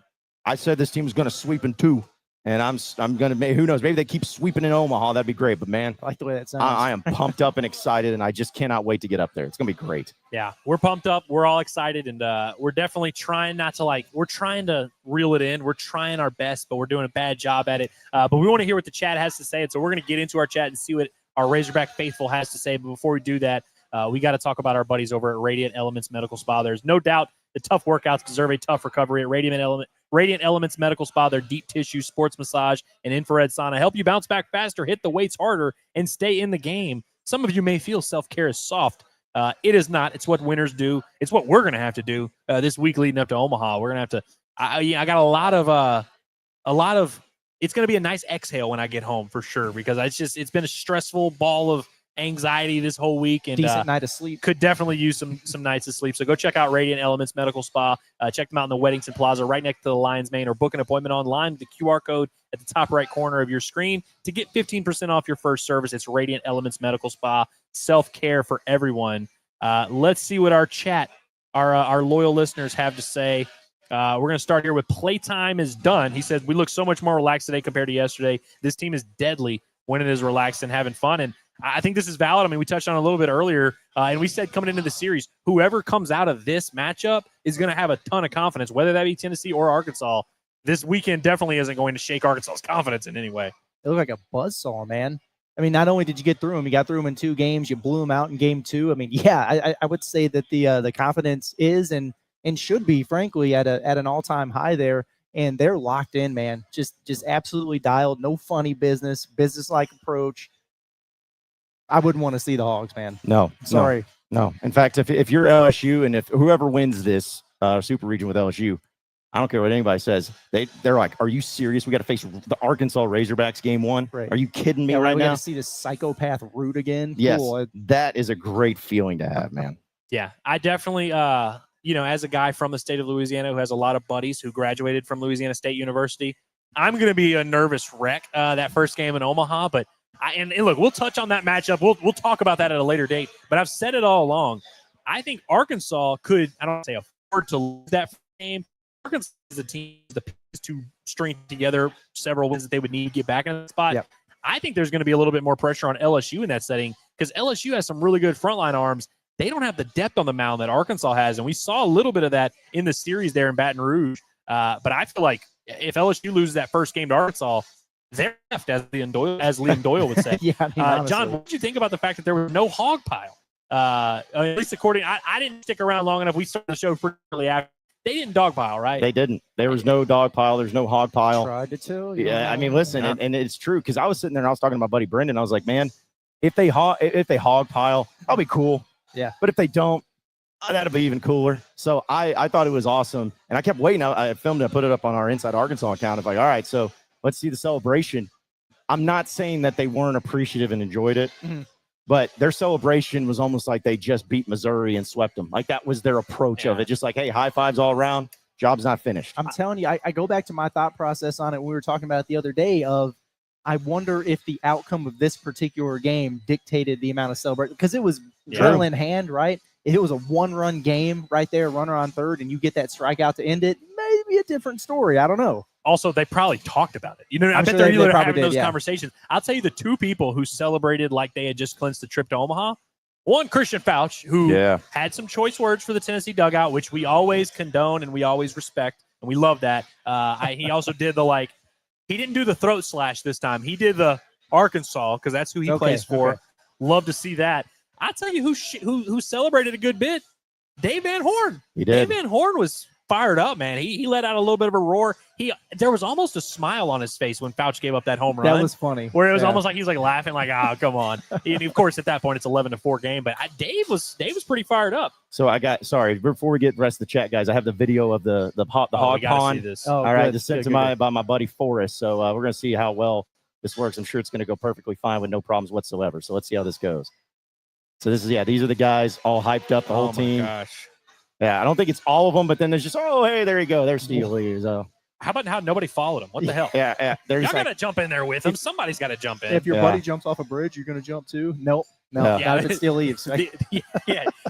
I said this team is going to sweep in 2, and I'm going to, who knows, maybe they keep sweeping in Omaha. That'd be great, but man, I like the way that sounds. I am pumped up and excited, and I just cannot wait to get up there. It's going to be great. Yeah, we're pumped up. We're all excited, and we're definitely trying not to we're trying to reel it in. We're trying our best, but we're doing a bad job at it. But we want to hear what the chat has to say, and so we're going to get into our chat and see what our Razorback faithful has to say. But before we do that, we got to talk about our buddies over at Radiant Elements Medical Spa. There's no doubt the tough workouts deserve a tough recovery at Radiant Elements Medical Spa. Their deep tissue, sports massage, and infrared sauna help you bounce back faster, hit the weights harder, and stay in the game. Some of you may feel self-care is soft. It is not. It's what winners do. It's what we're going to have to do this week leading up to Omaha. We're going to have to I got a lot of it's going to be a nice exhale when I get home for sure, because it's been a stressful ball of anxiety this whole week, and decent night of sleep. Could definitely use some nights of sleep. So go check out Radiant Elements Medical Spa. Check them out in the Weddington Plaza right next to the Lions Main, or book an appointment online with the QR code at the top right corner of your screen to get 15% off your first service. It's Radiant Elements Medical Spa. Self-care for everyone. Let's see what our chat, our loyal listeners have to say. We're going to start here with Playtime is done. He says, we look so much more relaxed today compared to yesterday. This team is deadly when it is relaxed and having fun. And I think this is valid. I mean, we touched on it a little bit earlier, and we said coming into the series, whoever comes out of this matchup is going to have a ton of confidence, whether that be Tennessee or Arkansas. This weekend definitely isn't going to shake Arkansas's confidence in any way. It looked like a buzzsaw, man. I mean, not only did you get through them, you got through them in 2 games, you blew them out in game 2. I mean, I would say that the confidence is and should be, frankly, at an all-time high there, and they're locked in, man. Just absolutely dialed, no funny business-like approach. I wouldn't want to see the Hogs, man. No. Sorry. No. In fact, if you're LSU, and if whoever wins this super region with LSU, I don't care what anybody says, they're like, are you serious? We got to face the Arkansas Razorbacks game 1. Right. Are you kidding me right we now? got to see this psychopath root again. Yes, Cool. that is a great feeling to have, man. Yeah, I definitely, as a guy from the state of Louisiana who has a lot of buddies who graduated from Louisiana State University, I'm going to be a nervous wreck that first game in Omaha, but and look, we'll touch on that matchup. We'll talk about that at a later date. But I've said it all along. I think Arkansas could, I don't want to say afford to lose that game. Arkansas is a team the pieces to string together several wins that they would need to get back in the spot. Yep. I think there's going to be a little bit more pressure on LSU in that setting, because LSU has some really good frontline arms. They don't have the depth on the mound that Arkansas has, and we saw a little bit of that in the series there in Baton Rouge. But I feel like if LSU loses that first game to Arkansas, they're left, as Liam Doyle would say. John, what did you think about the fact that there was no hog pile? At least according, I didn't stick around long enough. We started the show pretty early after. They didn't dog pile, right? They didn't. There was no dog pile. There's no hog pile. Tried to tell you. Yeah, I mean, listen, and it's true, because I was sitting there and I was talking to my buddy Brendan. I was like, man, if they hog pile, I'll be cool. Yeah. But if they don't, that'll be even cooler. So I thought it was awesome, and I kept waiting. I filmed it, I put it up on our Inside Arkansas account. It's like, all right, so let's see the celebration. I'm not saying that they weren't appreciative and enjoyed it, but their celebration was almost like they just beat Missouri and swept them. Like, that was their approach of it. Just like, hey, high fives all around. Job's not finished. I'm telling you, I go back to my thought process on it. We were talking about it the other day of, I wonder if the outcome of this particular game dictated the amount of celebration, because it was drill in hand, right? If it was a 1-run game right there, runner on third, and you get that strikeout to end it, maybe a different story. I don't know. Also, they probably talked about it. I bet they're having those conversations. I'll tell you the two people who celebrated like they had just clinched the trip to Omaha. One, Christian Fauch, who had some choice words for the Tennessee dugout, which we always condone and we always respect, and we love that. He also did he didn't do the throat slash this time. He did the Arkansas, because that's who he plays for. Okay. Love to see that. I'll tell you who celebrated a good bit. Dave Van Horn. He did. Dave Van Horn was fired up, man. He let out a little bit of a roar. There was almost a smile on his face when Fauch gave up that home run. That was funny. Where it was almost like he was laughing, come on. And of course, at that point, it's 11-4 game. But Dave was pretty fired up. So before we get the rest of the chat, guys, I have the video of the hog pond. See this. Oh, all right, just sent to by my buddy Forrest. So we're gonna see how well this works. I'm sure it's gonna go perfectly fine with no problems whatsoever. So let's see how this goes. So these are the guys all hyped up, the whole team. Gosh. Yeah, I don't think it's all of them, but then there's just, hey, there you go. There's Steel Leaves. How about how nobody followed him? What the hell? Yeah. Y'all got to jump in there with him. Somebody's got to jump in. If your buddy jumps off a bridge, you're going to jump too? Nope. No, not if it Steel Leaves. Right?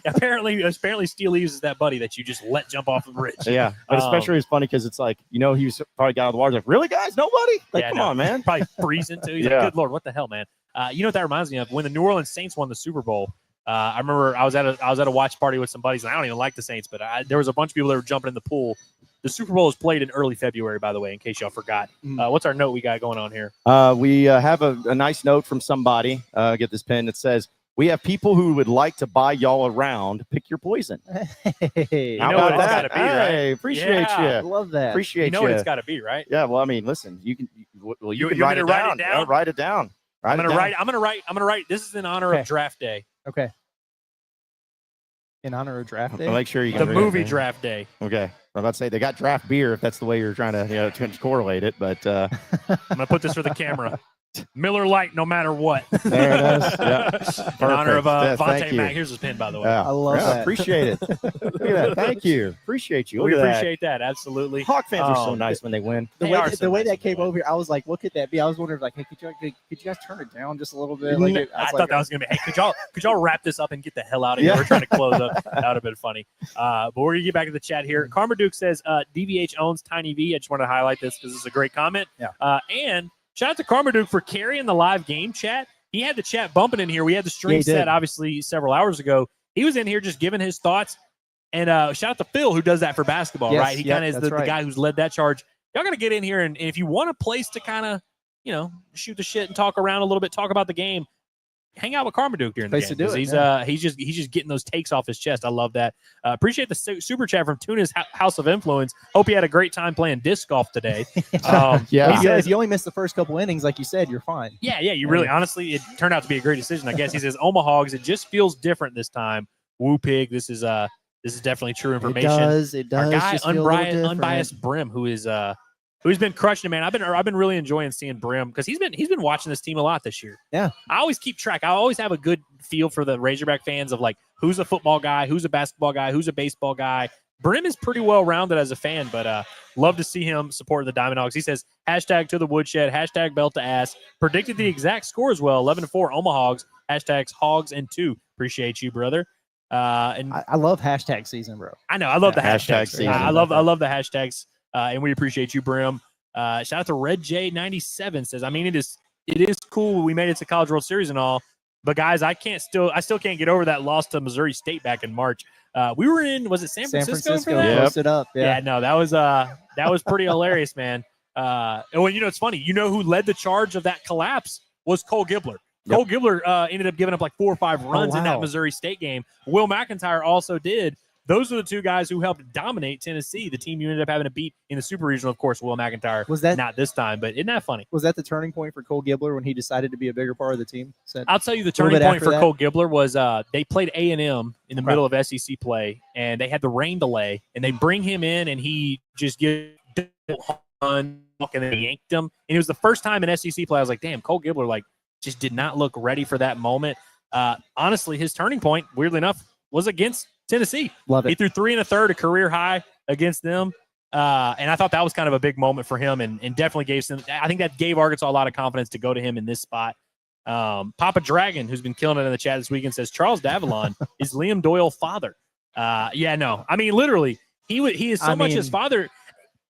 Apparently Steel Leaves is that buddy that you just let jump off the bridge. Yeah, but especially it's funny because it's he was probably got out of the water. Like, really, guys? Nobody? Come on, man. Probably freezing too. He's like, good Lord, what the hell, man? You know what that reminds me of? When the New Orleans Saints won the Super Bowl, I remember I was at a watch party with some buddies, and I don't even like the Saints, but there was a bunch of people that were jumping in the pool. The Super Bowl is played in early February, by the way, in case y'all forgot. What's our note we got going on here? We have a nice note from somebody. Get this pen that says, "We have people who would like to buy y'all around. Pick your poison." Hey, you know what it's got to be, right? Hey, appreciate you. I love that. Appreciate you. What it's got to be, right? Yeah. Well, I mean, listen, you can write it down. Write it down. I'm gonna write. This is in honor of Draft Day. Okay. In honor of Draft Day? I'll make sure you the movie Draft Day. Okay. I'm about to say they got draft beer if that's the way you're trying to correlate it, but I'm gonna put this for the camera. Miller Lite, no matter what. There it is. Yeah. In honor of Vontae Mack. Here's his pin, by the way. I love that. Appreciate it. Look at that. Thank you. Appreciate you. We appreciate that. Absolutely. Hawk fans are so nice when they win. The way that came over here, I was like, what could that be? I was wondering, hey, could you guys turn it down just a little bit? I thought that was gonna be. Hey, could y'all wrap this up and get the hell out of here? We're trying to close up. That would have been funny. But we're gonna get back to the chat here. Karma Duke says DVH owns Tiny V. I just want to highlight this because it's a great comment. Yeah. And shout out to Karma Duke for carrying the live game chat. He had the chat bumping in here. We had the stream set, obviously, several hours ago. He was in here just giving his thoughts. And shout out to Phil, who does that for basketball, right? He kind of is the guy who's led that charge. Y'all got to get in here. And if you want a place to kind of, shoot the shit and talk around a little bit, talk about the game, hang out with Karma Duke during the game. He's just getting those takes off his chest. I love that. Appreciate the super chat from Tuna's House of Influence. Hope you had a great time playing disc golf today. He says you only missed the first couple innings, like you said, you're fine. Yeah, you really, honestly, it turned out to be a great decision, I guess. He says Omahogs, it just feels different this time. Woo pig, this is definitely true information. It does. Our guy, unbiased Brim, who's been crushing it, man. I've been really enjoying seeing Brim because he's been watching this team a lot this year. Yeah, I always keep track. I always have a good feel for the Razorback fans of who's a football guy, who's a basketball guy, who's a baseball guy. Brim is pretty well rounded as a fan, but love to see him support the Diamond Dogs. He says hashtag to the woodshed, hashtag belt to ass. Predicted the exact score as well, 11-4 Omahogs. Hashtags hogs and 2. Appreciate you, brother. And I love hashtag season, bro. I know I love the hashtags. Season. I love the hashtags. And we appreciate you, Brim. Shout out to Red J97 says, I mean, it is cool. We made it to College World Series and all, but guys, I still can't get over that loss to Missouri State back in March. We were in, was it San Francisco for that? Posted up. Yeah, no, that was pretty hilarious, man. And it's funny. You know who led the charge of that collapse was Cole Gibler. Cole Gibler ended up giving up 4 or 5 runs in that Missouri State game. Will McIntyre also did. Those are the two guys who helped dominate Tennessee, the team you ended up having to beat in the Super Regional. Of course, Will McIntyre was that not this time, but isn't that funny? Was that the turning point for Cole Gibler when he decided to be a bigger part of the team? I'll tell you the turning point for Cole Gibler was they played A&M in the middle of SEC play, and they had the rain delay, and they bring him in, and he just gives and then yanked him. And it was the first time in SEC play I was like, damn, Cole Gibler just did not look ready for that moment. Honestly, his turning point, weirdly enough, was against Tennessee. Love it. He threw 3 1/3, a career high against them. And I thought that was kind of a big moment for him and definitely I think that gave Arkansas a lot of confidence to go to him in this spot. Papa Dragon, who's been killing it in the chat this weekend, says Charles Davalon is Liam Doyle's father. No. I mean, literally, he is so much his father.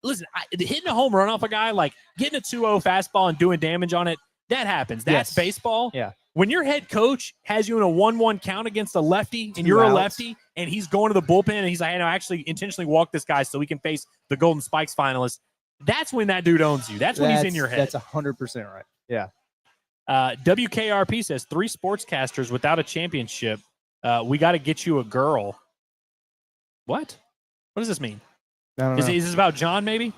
Listen, hitting a home run off a guy, like getting a 2-0 fastball and doing damage on it, that happens. That's baseball. Yeah. When your head coach has you in a 1-1 count against a lefty and you're a lefty and he's going to the bullpen and he's like, hey, no, I actually intentionally walk this guy so we can face the Golden Spikes finalists, that's when that dude owns you. That's when he's in your head. That's 100% right. Yeah. WKRP says 3 sportscasters without a championship. We got to get you a girl. What does this mean? I don't know. Is this about John, maybe?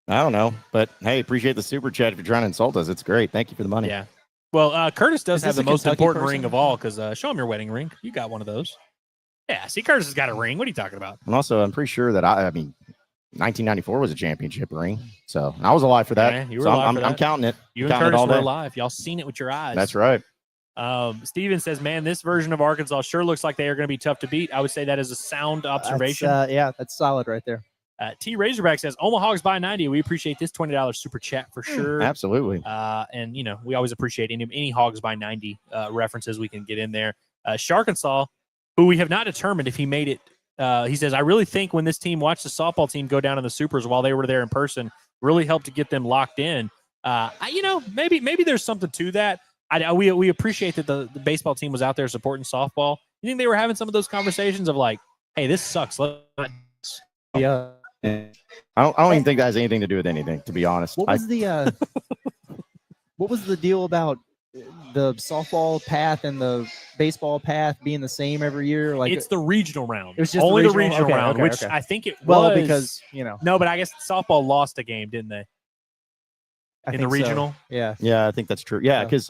I don't know, but hey, appreciate the super chat. If you're trying to insult us, it's great. Thank you for the money. Yeah. Well, Curtis does have the most Kentucky important person? ring of all because show him your wedding ring. You got one of those. Yeah. See, Curtis has got a ring. What are you talking about? And also, I'm pretty sure that 1994 was a championship ring, so I was alive for that. Yeah, you were so alive I'm, for I'm that. counting it. You and Counting it Curtis all were day. alive. Y'all seen it with your eyes. That's right. Steven says, man, this version of Arkansas sure looks like they are going to be tough to beat. I would say that is a sound observation. That's solid right there. T Razorback says, Omaha Hogs by 90. We appreciate this $20 super chat for sure. Absolutely. And, we always appreciate any Hogs by 90 references we can get in there. Sharkensaw, who we have not determined if he made it. He says, I really think when this team watched the softball team go down in the supers while they were there in person, really helped to get them locked in. Maybe there's something to that. We appreciate that the baseball team was out there supporting softball. You think they were having some of those conversations of like, hey, this sucks. Yeah. I don't even think that has anything to do with anything, to be honest. What was the deal about the softball path and the baseball path being the same every year? Like it's the regional round. It was just only the the regional round, okay, which okay. I think it was because no, but I guess softball lost a game, didn't they? I In the think so. regional? Yeah. Yeah, I think that's true. Yeah, because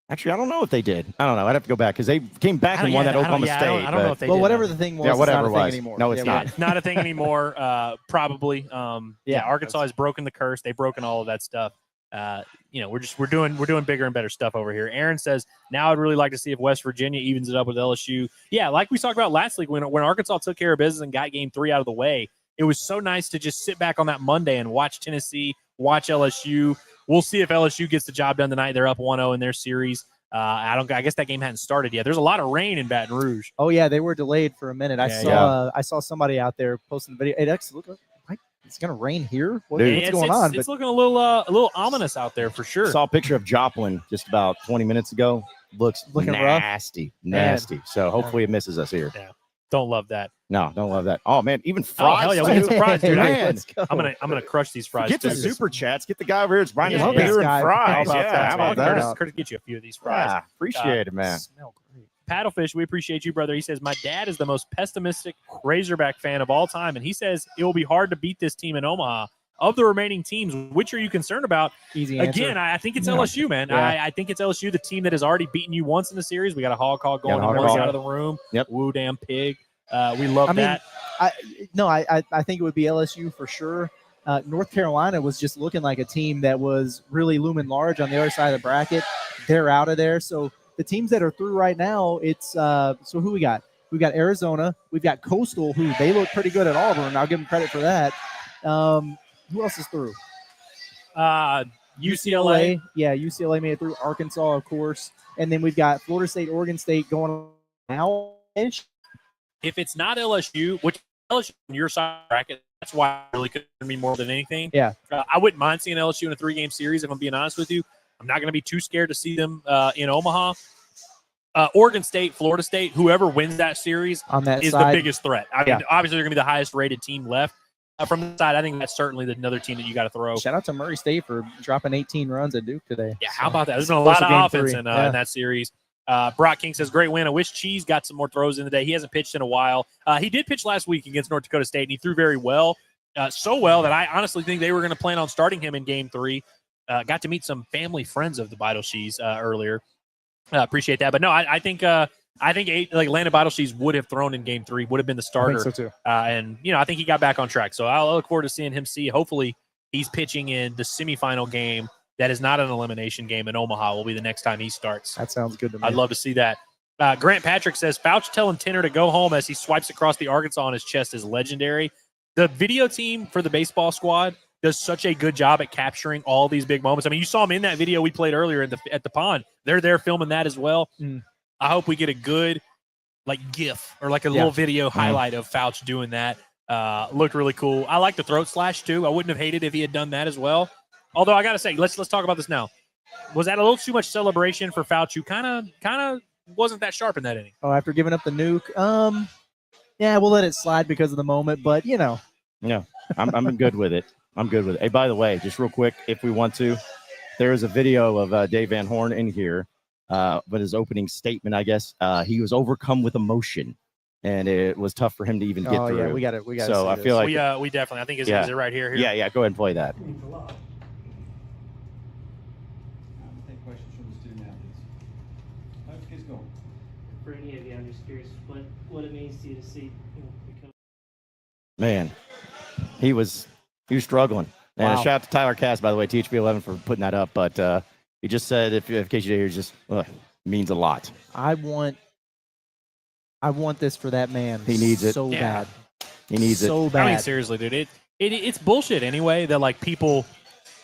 actually, I don't know if they did. I don't know. I'd have to go back because they came back and won that Oklahoma State. I don't know if they Well, did. whatever the thing was, Yeah, it's whatever not a it thing was. anymore. No, it's Yeah, not. It's not a thing anymore. Probably. Arkansas has broken the curse. They've broken all of that stuff. We're doing bigger and better stuff over here. Aaron says, now I'd really like to see if West Virginia evens it up with LSU. Yeah, like we talked about last week when Arkansas took care of business and got game 3 out of the way. It was so nice to just sit back on that Monday and watch Tennessee, watch LSU. We'll see if LSU gets the job done tonight. They're up 1-0 in their series. I guess that game hadn't started yet. There's a lot of rain in Baton Rouge. Oh yeah, they were delayed for a minute. I saw somebody out there posting the video. It actually looked like it's gonna rain here. What's going on? It's looking a little ominous out there for sure. Saw a picture of Joplin just about 20 minutes ago. Looking nasty. So hopefully it misses us here. Yeah. Don't love that. No, don't love that. Oh man, even fries. Hell yeah, we get some fries, dude. Man. I'm gonna crush these fries. Get the super chats. Get the guy over here. It's Brian. Yeah, Beer and guy. fries. How about Yeah, that? how about that? Curtis, get you a few of these fries. Yeah, appreciate it, man. Smell great. Paddlefish, we appreciate you, brother. He says, my dad is the most pessimistic Razorback fan of all time, and he says it will be hard to beat this team in Omaha. Of the remaining teams, which are you concerned about? Easy answer. Again, I think it's LSU, man. Yeah. I think it's LSU, the team that has already beaten you once in the series. We got a hog call going on one side of the room. Yep. Woo damn pig. We love that. I think it would be LSU for sure. North Carolina was just looking like a team that was really looming large on the other side of the bracket. They're out of there. So the teams that are through right now, it's so who we got? We've got Arizona. We've got Coastal, who they look pretty good at Auburn. I'll give them credit for that. Who else is through? UCLA. Yeah, UCLA made it through. Arkansas, of course. And then we've got Florida State, Oregon State going now-ish. If it's not LSU, which LSU on your side of the bracket, that's why it really could me more than anything. Yeah. I wouldn't mind seeing LSU in a 3-game series, if I'm being honest with you. I'm not going to be too scared to see them in Omaha. Oregon State, Florida State, whoever wins that series On that is side. the biggest threat. I mean, obviously, they're going to be the highest-rated team left. From the side, I think that's certainly another team that you got to throw. Shout out to Murray State for dropping 18 runs at Duke today. Yeah, how about that? There's been a lot of offense in Yeah. that series. Brock King says, great win. I wish Cheese got some more throws in the day. He hasn't pitched in a while. He did pitch last week against North Dakota State, and he threw very well. So well that I honestly think they were going to plan on starting him in Game 3. Got to meet some family friends of the Vital Cheese earlier. Appreciate that. But no, I think Landon Vital Cheese would have thrown in Game 3, would have been the starter. I think so too. And I think he got back on track. So I'll look forward to seeing him hopefully he's pitching in the semifinal game. That is not an elimination game in Omaha. Will be the next time he starts. That sounds good to me. I'd love to see that. Grant Patrick says, Fouch telling Tenner to go home as he swipes across the Arkansas on his chest is legendary. The video team for the baseball squad does such a good job at capturing all these big moments. I mean, you saw them in that video we played earlier at the pond. They're there filming that as well. I hope we get a good GIF or a little video highlight of Fouch doing that. Looked really cool. I like the throat slash too. I wouldn't have hated if he had done that as well. Although I gotta say, let's talk about this now. Was that a little too much celebration for Fouch, who kind of wasn't that sharp in that inning? Oh, after giving up the nuke, yeah, we'll let it slide because of the moment. But yeah, I'm good with it. I'm good with it. Hey, by the way, just real quick, if we want to, there is a video of Dave Van Horn in here, but his opening statement, I guess, he was overcome with emotion, and it was tough for him to even get through. Yeah, we got it. So I feel like we definitely. I think is it right here. Yeah. Go ahead and play that. For any of you, I'm just curious what it means to you to see become. Man, he was struggling. And Wow. shout out to Tyler Cass, by the way, THB11 for putting that up. But he just said, if in case you didn't hear, just means a lot. I want this for that man. He needs it. so bad. He needs it. So bad. I mean, seriously, dude, it's bullshit anyway that people,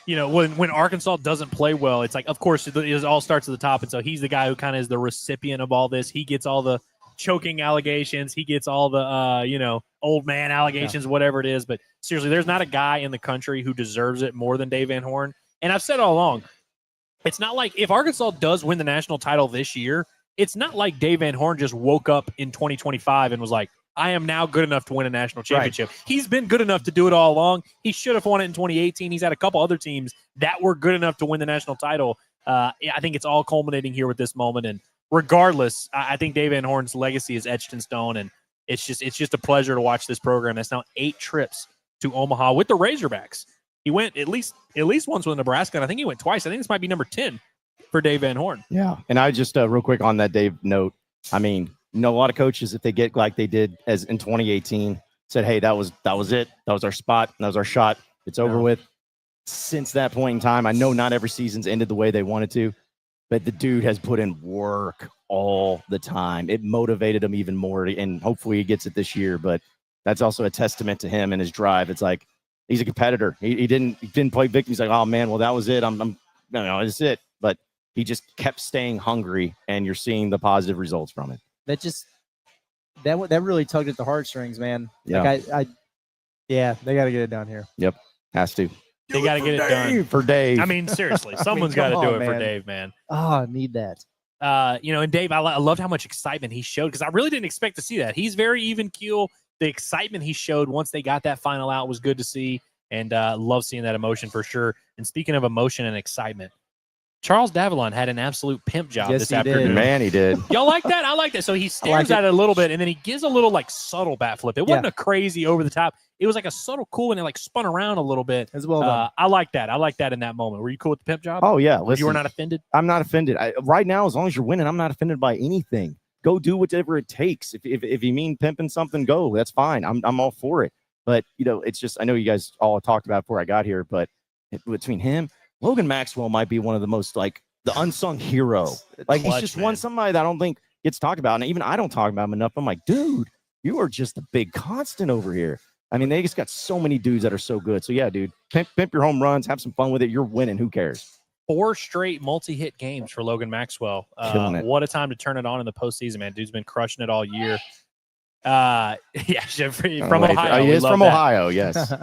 when Arkansas doesn't play well, it's like, of course, it all starts at the top. And so he's the guy who kind of is the recipient of all this. He gets all the choking allegations. He gets all the, old man allegations, whatever it is. But seriously, there's not a guy in the country who deserves it more than Dave Van Horn. And I've said all along, it's not like if Arkansas does win the national title this year, it's not like Dave Van Horn just woke up in 2025 and was like, I am now good enough to win a national championship. Right. He's been good enough to do it all along. He should have won it in 2018. He's had a couple other teams that were good enough to win the national title. I think it's all culminating here with this moment. And regardless, I think Dave Van Horn's legacy is etched in stone. And it's just a pleasure to watch this program. That's now 8 trips to Omaha with the Razorbacks. He went at least once with Nebraska, and I think he went twice. I think this might be number 10 for Dave Van Horn. Yeah. And I just real quick on that Dave note, I mean, a lot of coaches, if they get like they did as in 2018, said, hey, that was it. That was our spot. That was our shot. It's over with. Since that point in time, I know not every season's ended the way they wanted to, but the dude has put in work all the time. It motivated him even more, and hopefully he gets it this year. But that's also a testament to him and his drive. It's like he's a competitor. He didn't play victim. He's like, oh man, well that was it. It's it. But he just kept staying hungry, and you're seeing the positive results from it. That really tugged at the heartstrings, man. Yeah. Like they got to get it done here. Yep, has to. They got to get it done for Dave. I mean, seriously, someone's got to do it for Dave, man. Oh, I need that. And Dave, I loved how much excitement he showed because I really didn't expect to see that. He's very even keel. The excitement he showed once they got that final out was good to see, and love seeing that emotion for sure. And speaking of emotion and excitement, Charles Davalon had an absolute pimp job this afternoon. Did. Man, he did. Y'all like that? I like that. So he stares at it a little bit, and then he gives a little subtle bat flip. It wasn't a crazy over the top. It was like a subtle cool, and it spun around a little bit. As well done. I like that. I like that in that moment. Were you cool with the pimp job? Oh yeah. Listen, you were not offended? I'm not offended. Right now, as long as you're winning, I'm not offended by anything. Go do whatever it takes. If you mean pimping something, go. That's fine. I'm all for it. But it's just, I know you guys all talked about it before I got here, but between him, Logan Maxwell might be one of the most the unsung hero. He's just one somebody that I don't think gets talked about. And even I don't talk about him enough. I'm like, dude, you are just a big constant over here. I mean, they just got so many dudes that are so good. So yeah, dude, pimp your home runs, have some fun with it. You're winning. Who cares? 4 straight multi-hit games for Logan Maxwell. What a time to turn it on in the postseason, man. Dude's been crushing it all year. From Ohio. He is from Ohio, yes.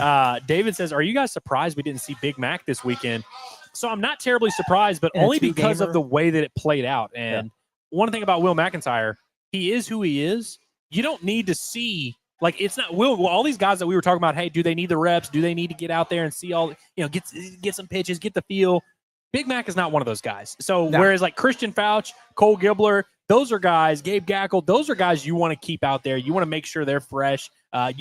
David says, are you guys surprised we didn't see Big Mac this weekend? So I'm not terribly surprised, but only because of the way that it played out. And one thing about Will McIntyre, he is who he is. You don't need to see, it's not Will. All these guys that we were talking about, hey, do they need the reps? Do they need to get out there and see all, get some pitches, get the feel? Big Mac is not one of those guys. So whereas Christian Fouch, Cole Gibler, those are guys, Gabe Gackle, those are guys you want to keep out there. You want to make sure they're fresh. They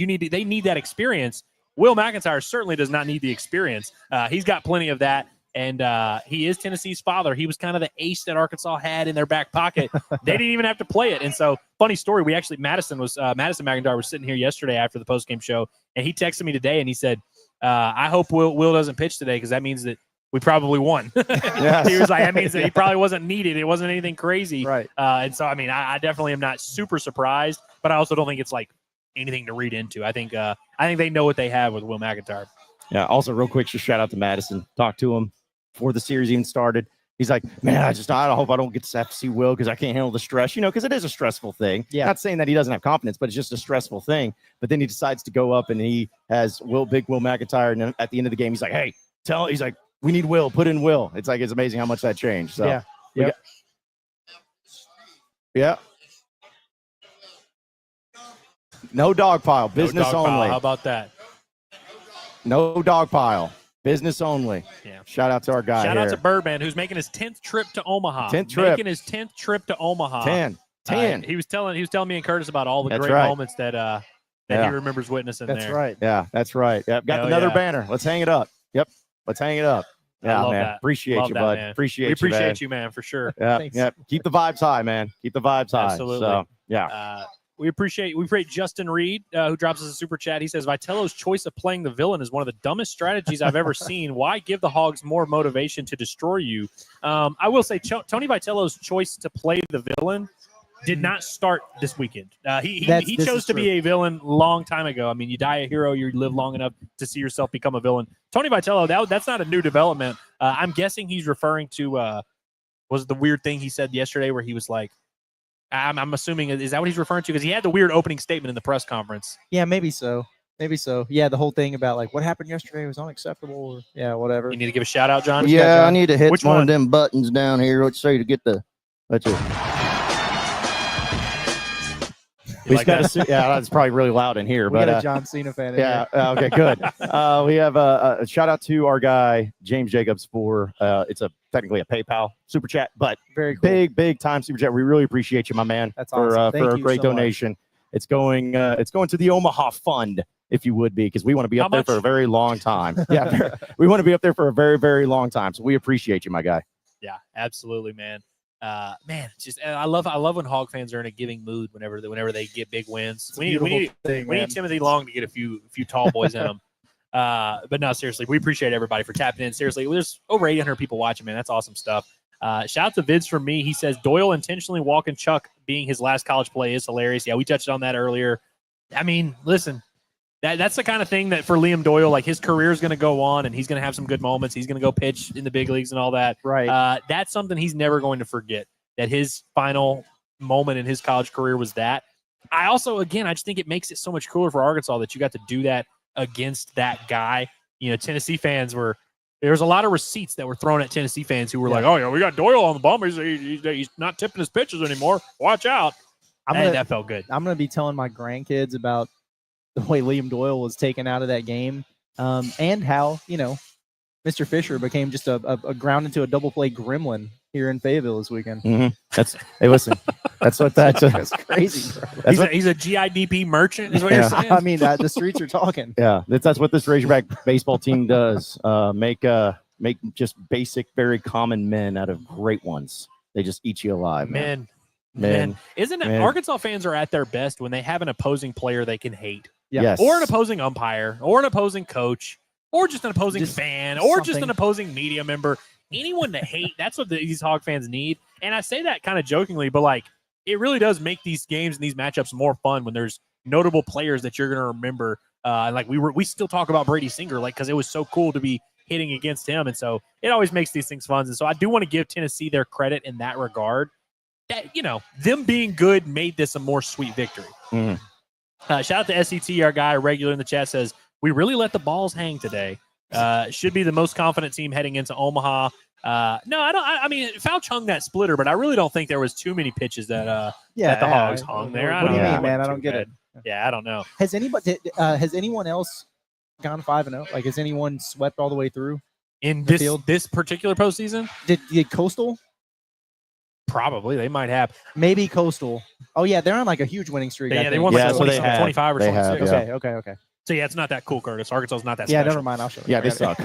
need that experience. Will McIntyre certainly does not need the experience. He's got plenty of that. And he is Tennessee's father. He was kind of the ace that Arkansas had in their back pocket. They didn't even have to play it. And so, funny story, Madison McIntyre was sitting here yesterday after the postgame show, and he texted me today, and he said, I hope Will doesn't pitch today because that means that we probably won. Yes. He was like, that means that he probably wasn't needed. It wasn't anything crazy. Right. And so, I mean, I definitely am not super surprised, but I also don't think it's anything to read into. I think they know what they have with Will McIntyre. Yeah. Also, real quick, just shout out to Madison. Talked to him before the series even started. He's like, man, I hope I don't get to have to see Will because I can't handle the stress, because it is a stressful thing. Yeah. Not saying that he doesn't have confidence, but it's just a stressful thing. But then he decides to go up and he has big Will McIntyre. And then at the end of the game, he's like, hey, he's like, we need Will, put in Will. It's like, it's amazing how much that changed. So, yeah. No dog pile, business No dog only. pile. How about that? No dog pile. Business only. Yeah. Shout out to our guy. Shout out to Birdman, who's making his 10th trip to Omaha. 10th trip. Making his 10th trip to Omaha. 10. He was telling me and Curtis about all the That's great right. moments that he remembers witnessing That's there. right. Yeah, that's right. Yep. Got Hell another yeah. banner. Let's hang it up. Yep. Let's hang it up. I Yeah, love man. that. Appreciate Love you, that, bud. man. Appreciate We you, appreciate you, man, for sure. Yeah. Thanks. Yeah. Keep the vibes high, man. Keep the vibes high. Absolutely. So, yeah. We appreciate Justin Reed, who drops us a super chat. He says, Vitello's choice of playing the villain is one of the dumbest strategies I've ever seen. Why give the Hogs more motivation to destroy you? I will say Tony Vitello's choice to play the villain did not start this weekend. He chose to be a villain long time ago. I mean, you die a hero, you live long enough to see yourself become a villain. Tony Vitello, that's not a new development. I'm guessing he's referring to was the weird thing he said yesterday where he was like, I'm assuming, is that what he's referring to? Because he had the weird opening statement in the press conference. Yeah, maybe so. Yeah, the whole thing about like what happened yesterday was unacceptable. Or, whatever. You need to give a shout out, John. Yeah, I need to hit Which one one? of them buttons down here. Let's say to get the. Let's see. You like that? Yeah, that's probably really loud in here, We but got a John Cena fan. In yeah. here. Okay, good. We have a shout out to our guy James Jacobs for it's technically a PayPal super chat, but Very cool. big time super chat. We really appreciate you, my man. That's for awesome. Thank for a you great so much. donation. It's going to the Omaha Fund, if you would be, because we want to be up there for a very long time. Yeah, we want to be up there for a very, very long time. So we appreciate you, my guy. Yeah, absolutely, man. Man, just I love when Hog fans are in a giving mood whenever they get big wins. We need Timothy Long to get a few tall boys in them. But no, seriously, we appreciate everybody for tapping in. Seriously, there's over 800 people watching, man. That's awesome stuff. Shout out to Vids from me. He says Doyle intentionally walking Chuck being his last college play is hilarious. Yeah, we touched on that earlier. I mean, listen, that's the kind of thing that for Liam Doyle, like his career is going to go on and he's going to have some good moments. He's going to go pitch in the big leagues and all that. Right. That's something he's never going to forget, that his final moment in his college career was that. I just think it makes it so much cooler for Arkansas that you got to do that against that guy. Tennessee fans there was a lot of receipts that were thrown at Tennessee fans who were like, oh, yeah, we got Doyle on the bum. He's not tipping his pitches anymore. Watch out. That felt good. I'm going to be telling my grandkids about the way Liam Doyle was taken out of that game and how, Mr. Fisher became just a ground into a double play gremlin here in Fayetteville this weekend. Mm-hmm. Hey, listen, that's Crazy, bro. He's a GIDP merchant is what you're saying? I mean, the streets are talking. Yeah, that's what this Razorback baseball team does. Make just basic, very common men out of great ones. They just eat you alive, man. Isn't it? Arkansas fans are at their best when they have an opposing player they can hate. Yeah. Yes. Or an opposing umpire, or an opposing coach, or just an opposing fan, or just an opposing media member. Anyone to hate, that's what these Hog fans need. And I say that kind of jokingly, but like it really does make these games and these matchups more fun when there's notable players that you're going to remember. Like we still talk about Brady Singer, like because it was so cool to be hitting against him, and so it always makes these things fun. And so I do want to give Tennessee their credit in that regard. That them being good made this a more sweet victory. Mm. Shout out to SET, our guy regular in the chat says we really let the balls hang today. Should be the most confident team heading into Omaha. No, I don't. I mean, Fouch hung that splitter, but I really don't think there was too many pitches that that the Hogs hung there. What do you mean, man? I don't get it. Yeah, I don't know. Has anyone else gone 5-0? Like, has anyone swept all the way through in the field? this particular postseason? Did Coastal? Probably they might have. Maybe Coastal. Oh yeah, they're on like a huge winning streak. Yeah, I they think. won like Yeah, so 20, they have. 25 or They 26. have, Okay. So yeah, it's not that cool, Curtis. Arkansas's not that Yeah, special. never mind. I'll show you. Yeah, they suck.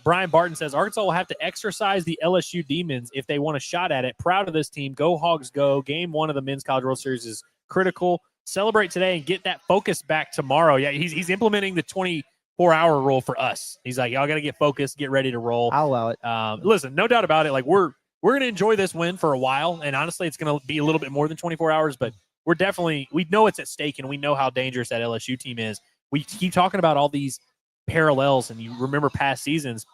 Brian Barton says Arkansas will have to exercise the LSU Demons if they want a shot at it. Proud of this team. Go Hogs, go. Game 1 of the Men's College World Series is critical. Celebrate today and get that focus back tomorrow. Yeah, he's implementing the 24-hour rule for us. He's like, y'all got to get focused, get ready to roll. I'll allow it. Listen, no doubt about it. Like we're going to enjoy this win for a while, and honestly, it's going to be a little bit more than 24 hours. But we know it's at stake, and we know how dangerous that LSU team is. We keep talking about all these parallels, and you remember past seasons.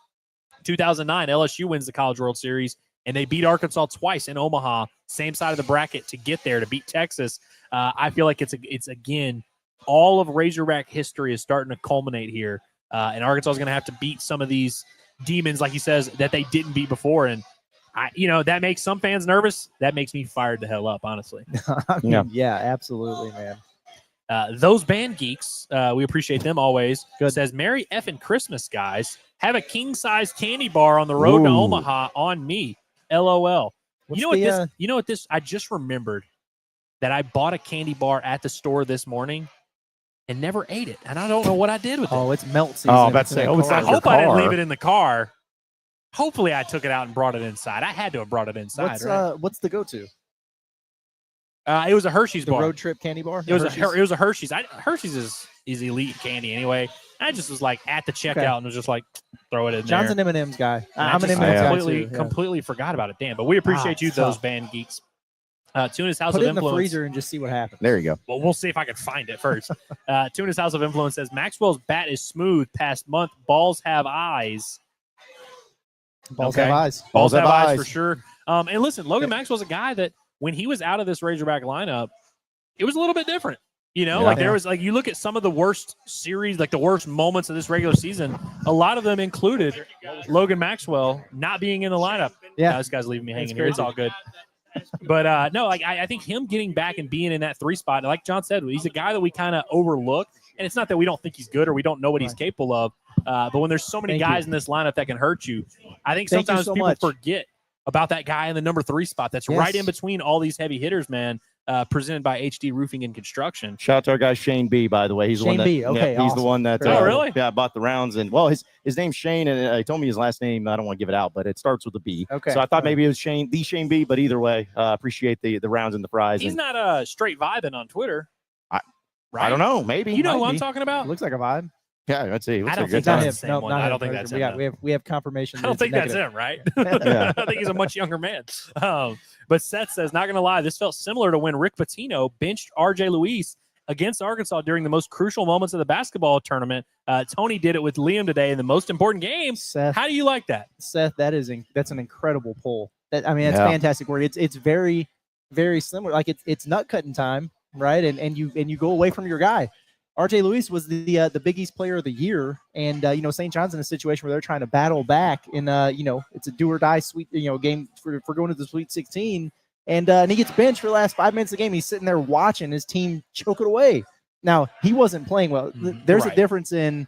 2009, LSU wins the College World Series, and they beat Arkansas twice in Omaha, same side of the bracket to get there to beat Texas. I feel like it's again, all of Razorback history is starting to culminate here, and Arkansas is going to have to beat some of these demons, like he says, that they didn't beat before, and that makes some fans nervous. That makes me fired the hell up, honestly. Yeah, absolutely, man. Those band geeks, we appreciate them always. Good. Says, Merry effing Christmas, guys. Have a king-size candy bar on the road to Omaha on me. LOL. What's You know what this? I just remembered that I bought a candy bar at the store this morning and never ate it, and I don't know what I did with it. Oh, it's melt season. Oh, that's it. Oh, it's I not your hope I didn't car. leave it in the car. Hopefully, I took it out and brought it inside. I had to have brought it inside. What's the go-to? It was a Hershey's The bar. road trip candy bar? It was Hershey's? a Hershey's. Hershey's is elite candy anyway. I just was like at the checkout and was just like, throw it in John's there. an M&M's guy. And I'm I an just M&M's guy completely, too. Yeah. completely forgot about it. Damn, but we appreciate you, those tough. band geeks. Tuna's House Put of it in the Influence. freezer and just see what happens. There you go. Well, we'll see if I can find it first. Tuna's House of Influence says, Maxwell's bat is smooth past month. Balls have eyes. Balls Okay. have eyes. Balls have eyes eyes. for sure. And listen, Logan Maxwell's a guy that when he was out of this Razorback lineup, it was a little bit different. There was you look at some of the worst series, like the worst moments of this regular season, a lot of them included Logan Maxwell not being in the lineup. Yeah. This guy's leaving me hanging That's here. It's crazy. all good. But no, I think him getting back and being in that 3 spot, like John said, he's a guy that we kind of overlook. And it's not that we don't think he's good or we don't know what he's capable of. But when there's so many guys in this lineup that can hurt you, I think Thank you sometimes so people much. forget about that guy in the number 3 spot that's right in between all these heavy hitters, man. Presented by HD Roofing and Construction. Shout out to our guy Shane B, by the way. He's the one Shane that B, okay, he's the awesome. one that Oh, really? yeah, bought the rounds, and well, his name's Shane, and he told me his last name. I don't want to give it out, but it starts with a B. Okay. So I thought maybe it was Shane B, but either way, appreciate the rounds and the fries. He's and not straight vibing on Twitter. I don't know, maybe You know who might I'm be. talking about? Looks like a vibe. Yeah, let's see. Looks I don't like a good think that's time. the same one. I don't think that's him. though. We have confirmation. I don't think that's him, right? Yeah. I think he's a much younger man. But Seth says, not going to lie, this felt similar to when Rick Pitino benched R.J. Luis against Arkansas during the most crucial moments of the basketball tournament. Tony did it with Liam today in the most important game. Seth, How do you like that? that's an incredible pull. That's Yeah. fantastic word. It's very, very similar. Like it's nut cutting time, right? And you go away from your guy. RJ Luis was the Big East Player of the Year, and St. John's in a situation where they're trying to battle back in it's a do or die sweet game for going to the Sweet 16, and he gets benched for the last 5 minutes of the game. He's sitting there watching his team choke it away. Now he wasn't playing well. There's a difference in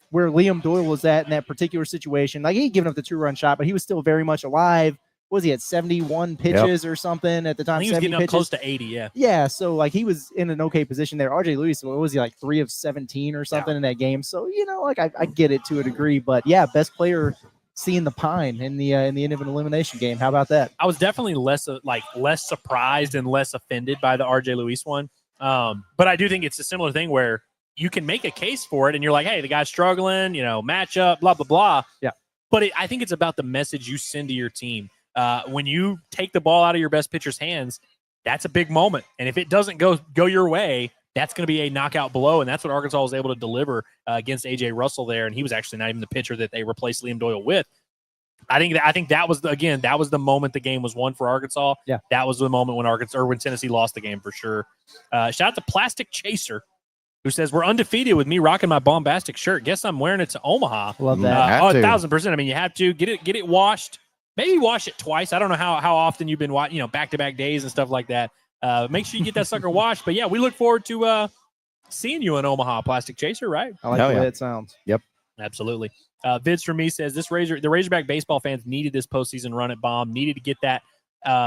where Liam Doyle was at in that particular situation. Like he'd given up the 2-run shot, but he was still very much alive. Was he at 71 pitches or something at the time? I think he was getting up pitches? close to 80, yeah. Yeah, so like he was in an okay position there. RJ Lewis, what was he like 3 of 17 or something in that game? So I get it to a degree, but yeah, best player seeing the pine in the end of an elimination game. How about that? I was definitely less surprised and less offended by the RJ Luis one. But I do think it's a similar thing where you can make a case for it, and you're like, hey, the guy's struggling, matchup, blah blah blah. Yeah. But I think it's about the message you send to your team. When you take the ball out of your best pitcher's hands, that's a big moment. And if it doesn't go your way, that's going to be a knockout blow. And that's what Arkansas was able to deliver against A.J. Russell there. And he was actually not even the pitcher that they replaced Liam Doyle with. I think that was the moment the game was won for Arkansas. Yeah. That was the moment when Tennessee lost the game for sure. Shout out to Plastic Chaser, who says, we're undefeated with me rocking my Baumbastic shirt. Guess I'm wearing it to Omaha. Love that. 1,000%. I mean, you have to get it washed. Maybe wash it twice. I don't know how often you've been watching, back-to-back days and stuff like that. Make sure you get that sucker washed. But, yeah, we look forward to seeing you in Omaha, Plastic Chaser, right? I like the way it sounds. Yep. Absolutely. Vids for me says, the Razorback baseball fans needed this postseason run at Baum, needed to get that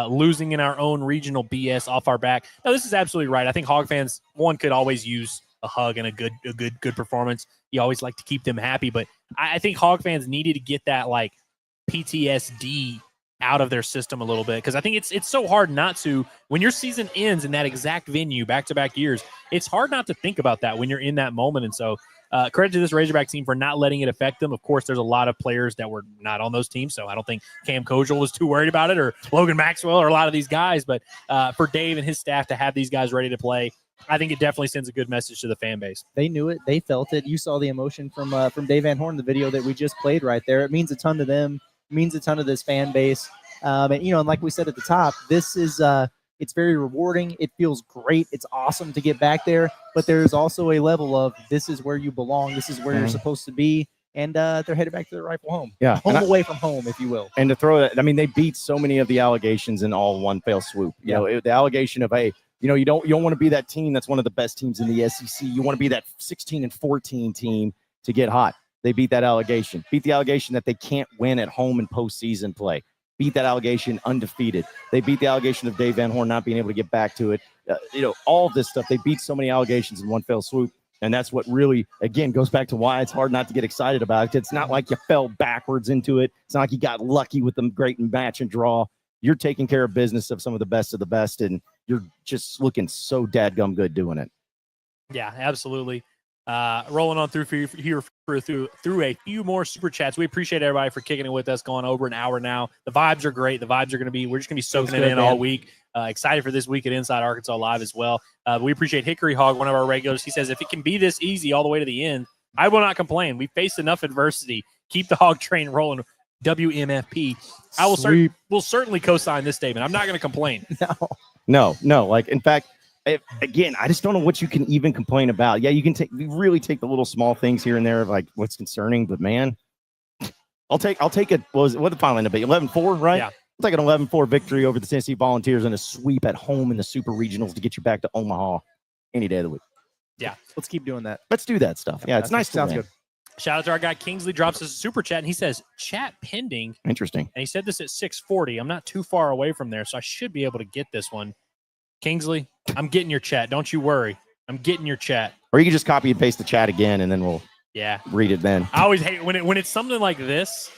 losing in our own regional BS off our back. No, this is absolutely right. I think Hog fans, one, could always use a hug and a good performance. You always like to keep them happy. But I think Hog fans needed to get that, like, PTSD out of their system a little bit, because I think it's so hard not to, when your season ends in that exact venue back-to-back years, it's hard not to think about that when you're in that moment. And so credit to this Razorback team for not letting it affect them. Of course, there's a lot of players that were not on those teams, so I don't think Cam Kojal was too worried about it, or Logan Maxwell, or a lot of these guys. But for Dave and his staff to have these guys ready to play, I think it definitely sends a good message to the fan base. They knew it. They felt it. You saw the emotion from Dave Van Horn, the video that we just played right there. It means a ton to them. It means a ton to this fan base. And like we said at the top, this is it's very rewarding. It feels great. It's awesome to get back there. But there's also a level of this is where you belong. This is where you're supposed to be. And they're headed back to their rightful home. Yeah. Home away from home, if you will. And to throw that, I mean, they beat so many of the allegations in all one fell swoop. You know, the allegation of, hey, you don't want to be that team that's one of the best teams in the SEC. You want to be that 16-14 team to get hot. They beat that allegation. Beat the allegation that they can't win at home in postseason play. Beat that allegation undefeated. They beat the allegation of Dave Van Horn not being able to get back to it. All of this stuff. They beat so many allegations in one fell swoop. And that's what really, again, goes back to why it's hard not to get excited about it. It's not like you fell backwards into it. It's not like you got lucky with them great match and draw. You're taking care of business of some of the best, and you're just looking so dadgum good doing it. Yeah, absolutely. Rolling on through through a few more super chats. We appreciate everybody for kicking it with us, going over an hour now. The vibes are great. We're just going to be soaking it in all week. Excited for this week at Inside Arkansas Live as well. We appreciate Hickory Hog, one of our regulars. He says, if it can be this easy all the way to the end, I will not complain. We faced enough adversity. Keep the hog train rolling. WMFP. We'll certainly co-sign this statement. I'm not going to complain. No. Like, in fact, again, I just don't know what you can even complain about. Yeah, you really take the little small things here and there of like what's concerning, but man, I'll take it. What the final end up be? 11-4, right? Yeah. I'll take an 11-4 victory over the Tennessee Volunteers and a sweep at home in the Super Regionals to get you back to Omaha any day of the week. Yeah. Let's keep doing that. Let's do that stuff. Yeah, it's nice. Sounds good. Shout out to our guy Kingsley, drops us a super chat, and he says, chat pending. Interesting. And he said this at 6:40. I'm not too far away from there, so I should be able to get this one. Kingsley, I'm getting your chat. Don't you worry. I'm getting your chat. Or you can just copy and paste the chat again, and then we'll read it then. I always hate when it's something like this.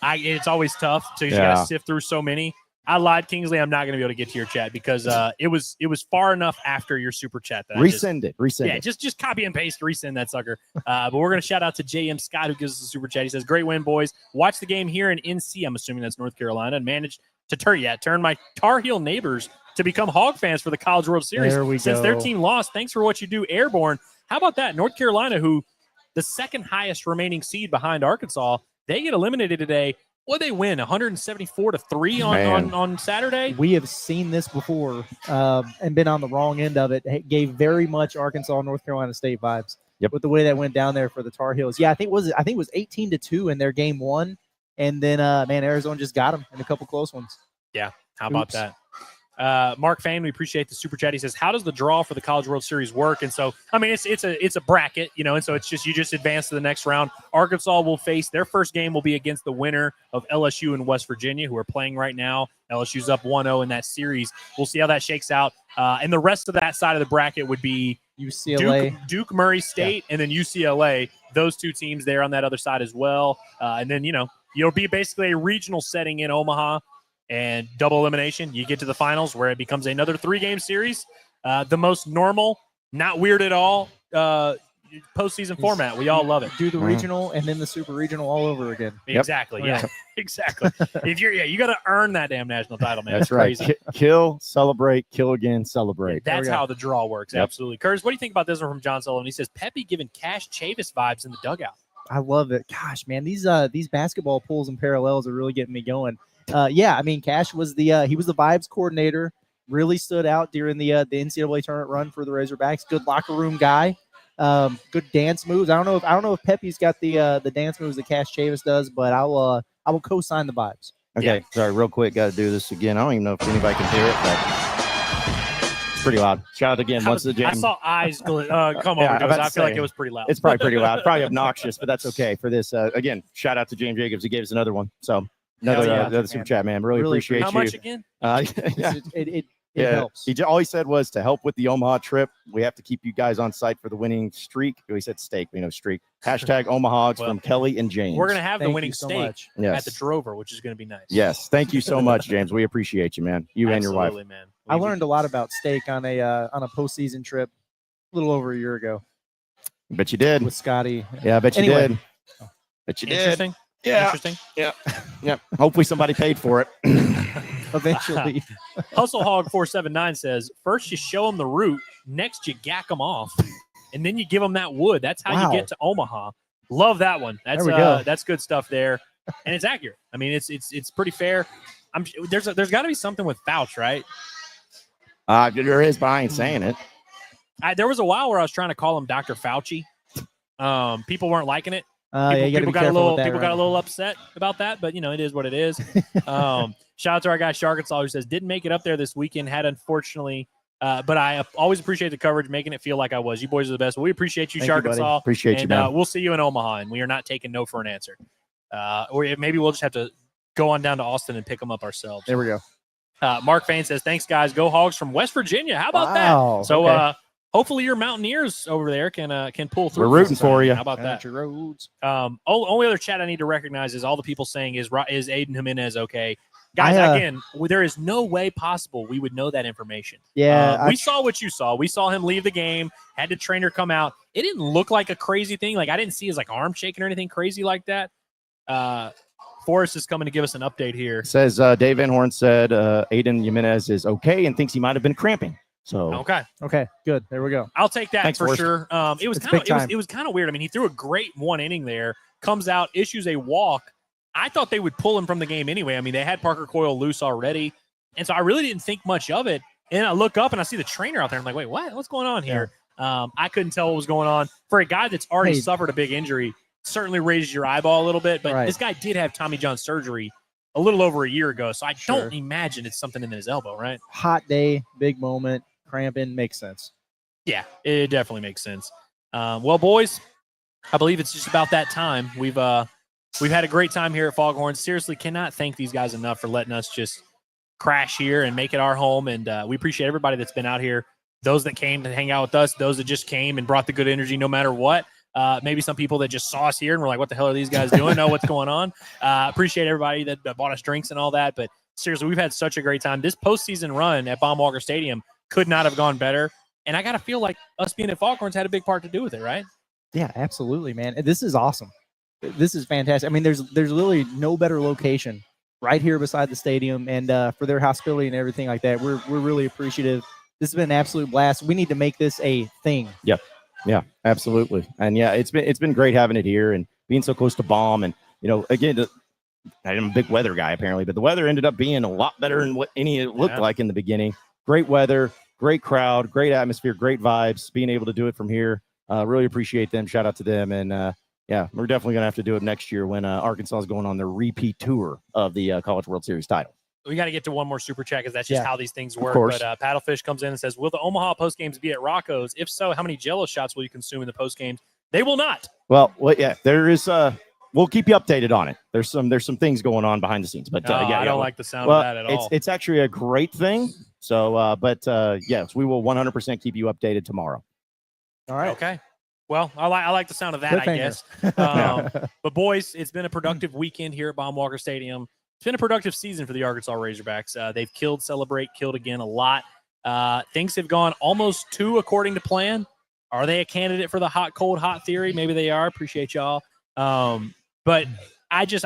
It's always tough because you got to sift through so many. I lied, Kingsley. I'm not going to be able to get to your chat because it was far enough after your super chat that resend it. Yeah, just copy and paste, resend that sucker. But we're going to shout out to JM Scott who gives us a super chat. He says, "Great win, boys. Watch the game here in NC. I'm assuming that's North Carolina, and managed to turn my Tar Heel neighbors to become Hog fans for the College World Series. There we Since go. their team lost, thanks for what you do, Airborne. How about that? North Carolina, who the second highest remaining seed behind Arkansas, they get eliminated today. What they win? 174-3 on Saturday. We have seen this before and been on the wrong end of it. It gave very much Arkansas, North Carolina State vibes. Yep. With the way that went down there for the Tar Heels. Yeah, I think it was 18-2 in their game one, and then Arizona just got them in a couple close ones. Yeah, how about that? Mark Fan, we appreciate the super chat. He says, "How does the draw for the College World Series work?" And so, I mean, it's a bracket, and so you just advance to the next round. Arkansas will face their first game will be against the winner of LSU and West Virginia, who are playing right now. LSU's up 1-0 in that series. We'll see how that shakes out. And the rest of that side of the bracket would be UCLA, Duke Murray State, and then UCLA. Those two teams there on that other side as well. And then you'll be basically a regional setting in Omaha. And double elimination, you get to the finals where it becomes another 3-game series. The most normal, not weird at all, postseason format. We all love it. Do the regional and then the super regional all over again. Exactly. Yep. Yeah, exactly. You got to earn that damn national title, man. That's right. Crazy. Kill, celebrate, kill again, celebrate. That's how the draw works. Yep. Absolutely. Curtis, what do you think about this one from John Sullivan? He says, Pepe giving Cash Chavis vibes in the dugout. I love it. Gosh, man, these basketball pulls and parallels are really getting me going. Cash was he was the vibes coordinator. Really stood out during the NCAA tournament run for the Razorbacks. Good locker room guy. Good dance moves. I don't know if Pepe's got the dance moves that Cash Chavis does, but I will co-sign the vibes. Okay, sorry, real quick, got to do this again. I don't even know if anybody can hear it, but it's pretty loud. Shout out again once again. I saw eyes come over. I feel like it was pretty loud. It's probably pretty loud, probably obnoxious, but that's okay. For this, again, shout out to James Jacobs. He gave us another one. So another super chat, man. Really appreciate you. How much again? It helps. All he said was to help with the Omaha trip, we have to keep you guys on site for the winning streak. He said steak, streak. Hashtag Omahogs from Kelly and James. We're going to have the winning so steak at the Drover, which is going to be nice. Yes. Thank you so much, James. We appreciate you, man. You and your wife. Man. I learned a lot about steak on a postseason trip a little over a year ago. Bet you did. with Scotty. Yeah, I bet you Anyway. did. Bet you did. Interesting. Yeah. Interesting. Yeah. Hopefully somebody paid for it. Eventually. Hustle Hog 479 says, first you show them the route, next you gack them off, and then you give them that wood. That's how you get to Omaha. Love that one. That's There we go. That's good stuff there, and it's accurate. I mean, it's pretty fair. There's got to be something with Fauch, right? There is, but I ain't saying it. There was a while where I was trying to call him Dr. Fauci. People weren't liking it. People got a little upset about that, but it is what it is. Shout out to our guy Sharkansas who says didn't make it up there this weekend. Had unfortunately, but I always appreciate the coverage, making it feel like I was. You boys are the best. We appreciate you, Sharkansas. Appreciate you, man. We'll see you in Omaha, and we are not taking no for an answer. Or maybe we'll just have to go on down to Austin and pick them up ourselves. There we go. Mark Fain says, thanks, guys. Go Hogs from West Virginia. How about that? So hopefully your Mountaineers over there can pull through. We're rooting for you. How about that? Roads. Only other chat I need to recognize is all the people saying, is Aiden Jimenez okay? Guys, again, there is no way possible we would know that information. Yeah. We saw what you saw. We saw him leave the game, had the trainer come out. It didn't look like a crazy thing. Like, I didn't see his arm shaking or anything crazy like that. Forrest is coming to give us an update here. Says Dave Van Horn said Aiden Jimenez is okay and thinks he might have been cramping. So okay, good. There we go. I'll take that. Thanks, for Forrest. sure. It was kind of weird. I mean, he threw a great one inning there, comes out, issues a walk. I thought they would pull him from the game anyway. I mean, they had Parker Coyle loose already, and so I really didn't think much of it. And I look up and I see the trainer out there. I'm like, wait, what? What's going on here? I couldn't tell what was going on. For a guy that's already suffered a big injury, certainly raises your eyeball a little bit. But this guy did have Tommy John surgery a little over a year ago, so I don't imagine it's something in his elbow, right? Hot day, big moment, cramping, makes sense. Yeah, it definitely makes sense. Well, boys, I believe it's just about that time. We've had a great time here at Foghorn. Seriously, cannot thank these guys enough for letting us just crash here and make it our home. And we appreciate everybody that's been out here, those that came to hang out with us, those that just came and brought the good energy no matter what. Maybe some people that just saw us here and were like, what the hell are these guys doing? Know what's going on. Appreciate everybody that bought us drinks and all that. But seriously, we've had such a great time. This postseason run at Baumbastic Stadium could not have gone better. And I got to feel like us being at Foghorns had a big part to do with it, right? Yeah, absolutely, man. This is awesome. This is fantastic. I mean, there's literally no better location right here beside the stadium, and for their hospitality and everything like that, we're really appreciative. This has been an absolute blast. We need to make this a thing. Yep. Yeah, absolutely. And yeah, it's been great having it here and being so close to Baum. And again, I'm a big weather guy apparently, but the weather ended up being a lot better than what it looked like in the beginning. Great weather, great crowd, great atmosphere, great vibes. Being able to do it from here, really appreciate them. Shout out to them. And yeah, we're definitely gonna have to do it next year when Arkansas is going on their repeat tour of the College World Series title. We got to get to one more super chat because that's just how these things work. But Paddlefish comes in and says, will the Omaha post games be at Rocco's? If so, how many Jello shots will you consume in the post games? They will not. Well, yeah, there is. We'll keep you updated on it. There's some things going on behind the scenes, but I don't like the sound of that at all. It's actually a great thing. So, yes, we will 100% keep you updated tomorrow. All right. Okay. Well, I like the sound of that, I guess. But boys, it's been a productive weekend here at Baumbastic Stadium. It's been a productive season for the Arkansas Razorbacks. They've killed again a lot. Things have gone almost according to plan. Are they a candidate for the hot, cold, hot theory? Maybe they are. Appreciate y'all. But I'm just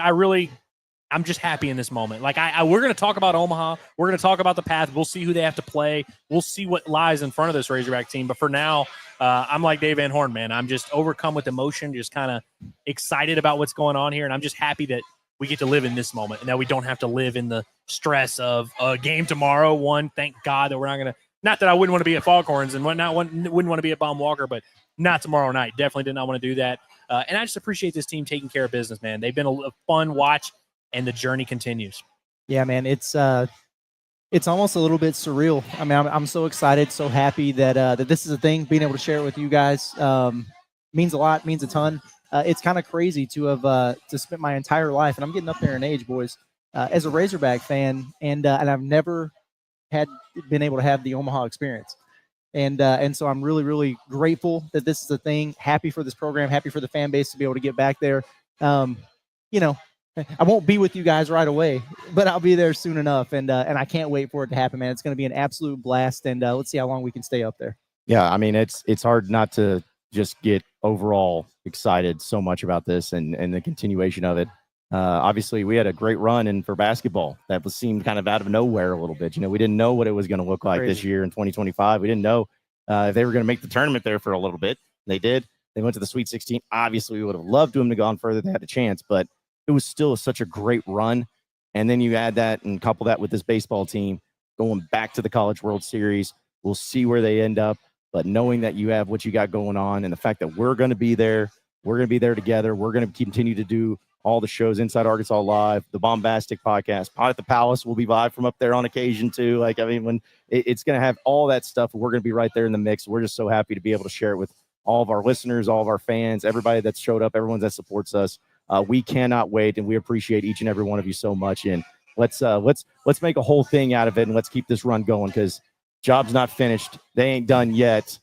happy in this moment. Like we're going to talk about Omaha. We're going to talk about the path. We'll see who they have to play. We'll see what lies in front of this Razorback team. But for now, I'm like Dave Van Horn, man. I'm just overcome with emotion, just kind of excited about what's going on here. And I'm just happy that we get to live in this moment and that we don't have to live in the stress of a game tomorrow. Thank God that we're not going to, not that I wouldn't want to be at Foghorns and wouldn't want to be at Baum-Walker, but not tomorrow night. Definitely did not want to do that. And I just appreciate this team taking care of business, man. They've been a fun watch and the journey continues. Yeah, man. It's almost a little bit surreal. I mean, I'm so excited, so happy that this is a thing. Being able to share it with you guys means a lot, means a ton. It's kind of crazy to have to spend my entire life, and I'm getting up there in age, boys, as a Razorback fan, and I've never been able to have the Omaha experience, and so I'm really, really grateful that this is a thing. Happy for this program, happy for the fan base to be able to get back there. I won't be with you guys right away, but I'll be there soon enough, and I can't wait for it to happen, man. It's going to be an absolute blast, and let's see how long we can stay up there. Yeah, I mean, it's hard not to just get overall excited so much about this and the continuation of it. Obviously, we had a great run in for basketball that seemed kind of out of nowhere a little bit. We didn't know what it was going to look like this year in 2025. We didn't know if they were going to make the tournament there for a little bit. They did. They went to the Sweet 16. Obviously, we would have loved them to go on further. They had a chance, but it was still such a great run. And then you add that and couple that with this baseball team going back to the College World Series. We'll see where they end up. But knowing that you have what you got going on and the fact that we're going to be there together. We're going to continue to do all the shows, Inside Arkansas Live, the Baumbastic podcast, Pod at the Palace. We'll be live from up there on occasion too. When it's going to have all that stuff, we're going to be right there in the mix. We're just so happy to be able to share it with all of our listeners, all of our fans, everybody that's showed up, everyone that supports us. We cannot wait, and we appreciate each and every one of you so much. And let's make a whole thing out of it, and let's keep this run going because job's not finished. They ain't done yet.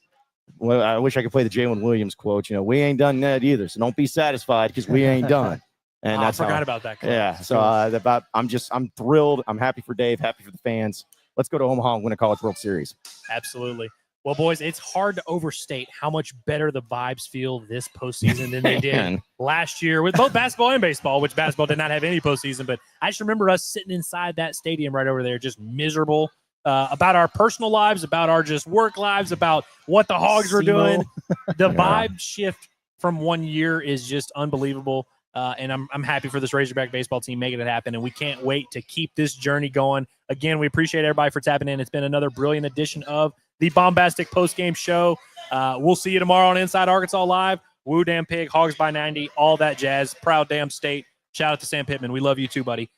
Well, I wish I could play the Jalen Williams quote. We ain't done that either, so don't be satisfied because we ain't done. And I forgot about that. Yeah. So I'm thrilled. I'm happy for Dave. Happy for the fans. Let's go to Omaha and win a College World Series. Absolutely. Well, boys, it's hard to overstate how much better the vibes feel this postseason than they did last year with both basketball and baseball, which basketball did not have any postseason. But I just remember us sitting inside that stadium right over there, just miserable about our personal lives, about our just work lives, about what the Hogs were doing. The vibe shift from one year is just unbelievable. And I'm happy for this Razorback baseball team making it happen, and we can't wait to keep this journey going. Again, we appreciate everybody for tapping in. It's been another brilliant edition of the Baumbastic postgame show. We'll see you tomorrow on Inside Arkansas Live. Woo Damn Pig, Hogs by 90, all that jazz. Proud damn state. Shout out to Sam Pittman. We love you too, buddy.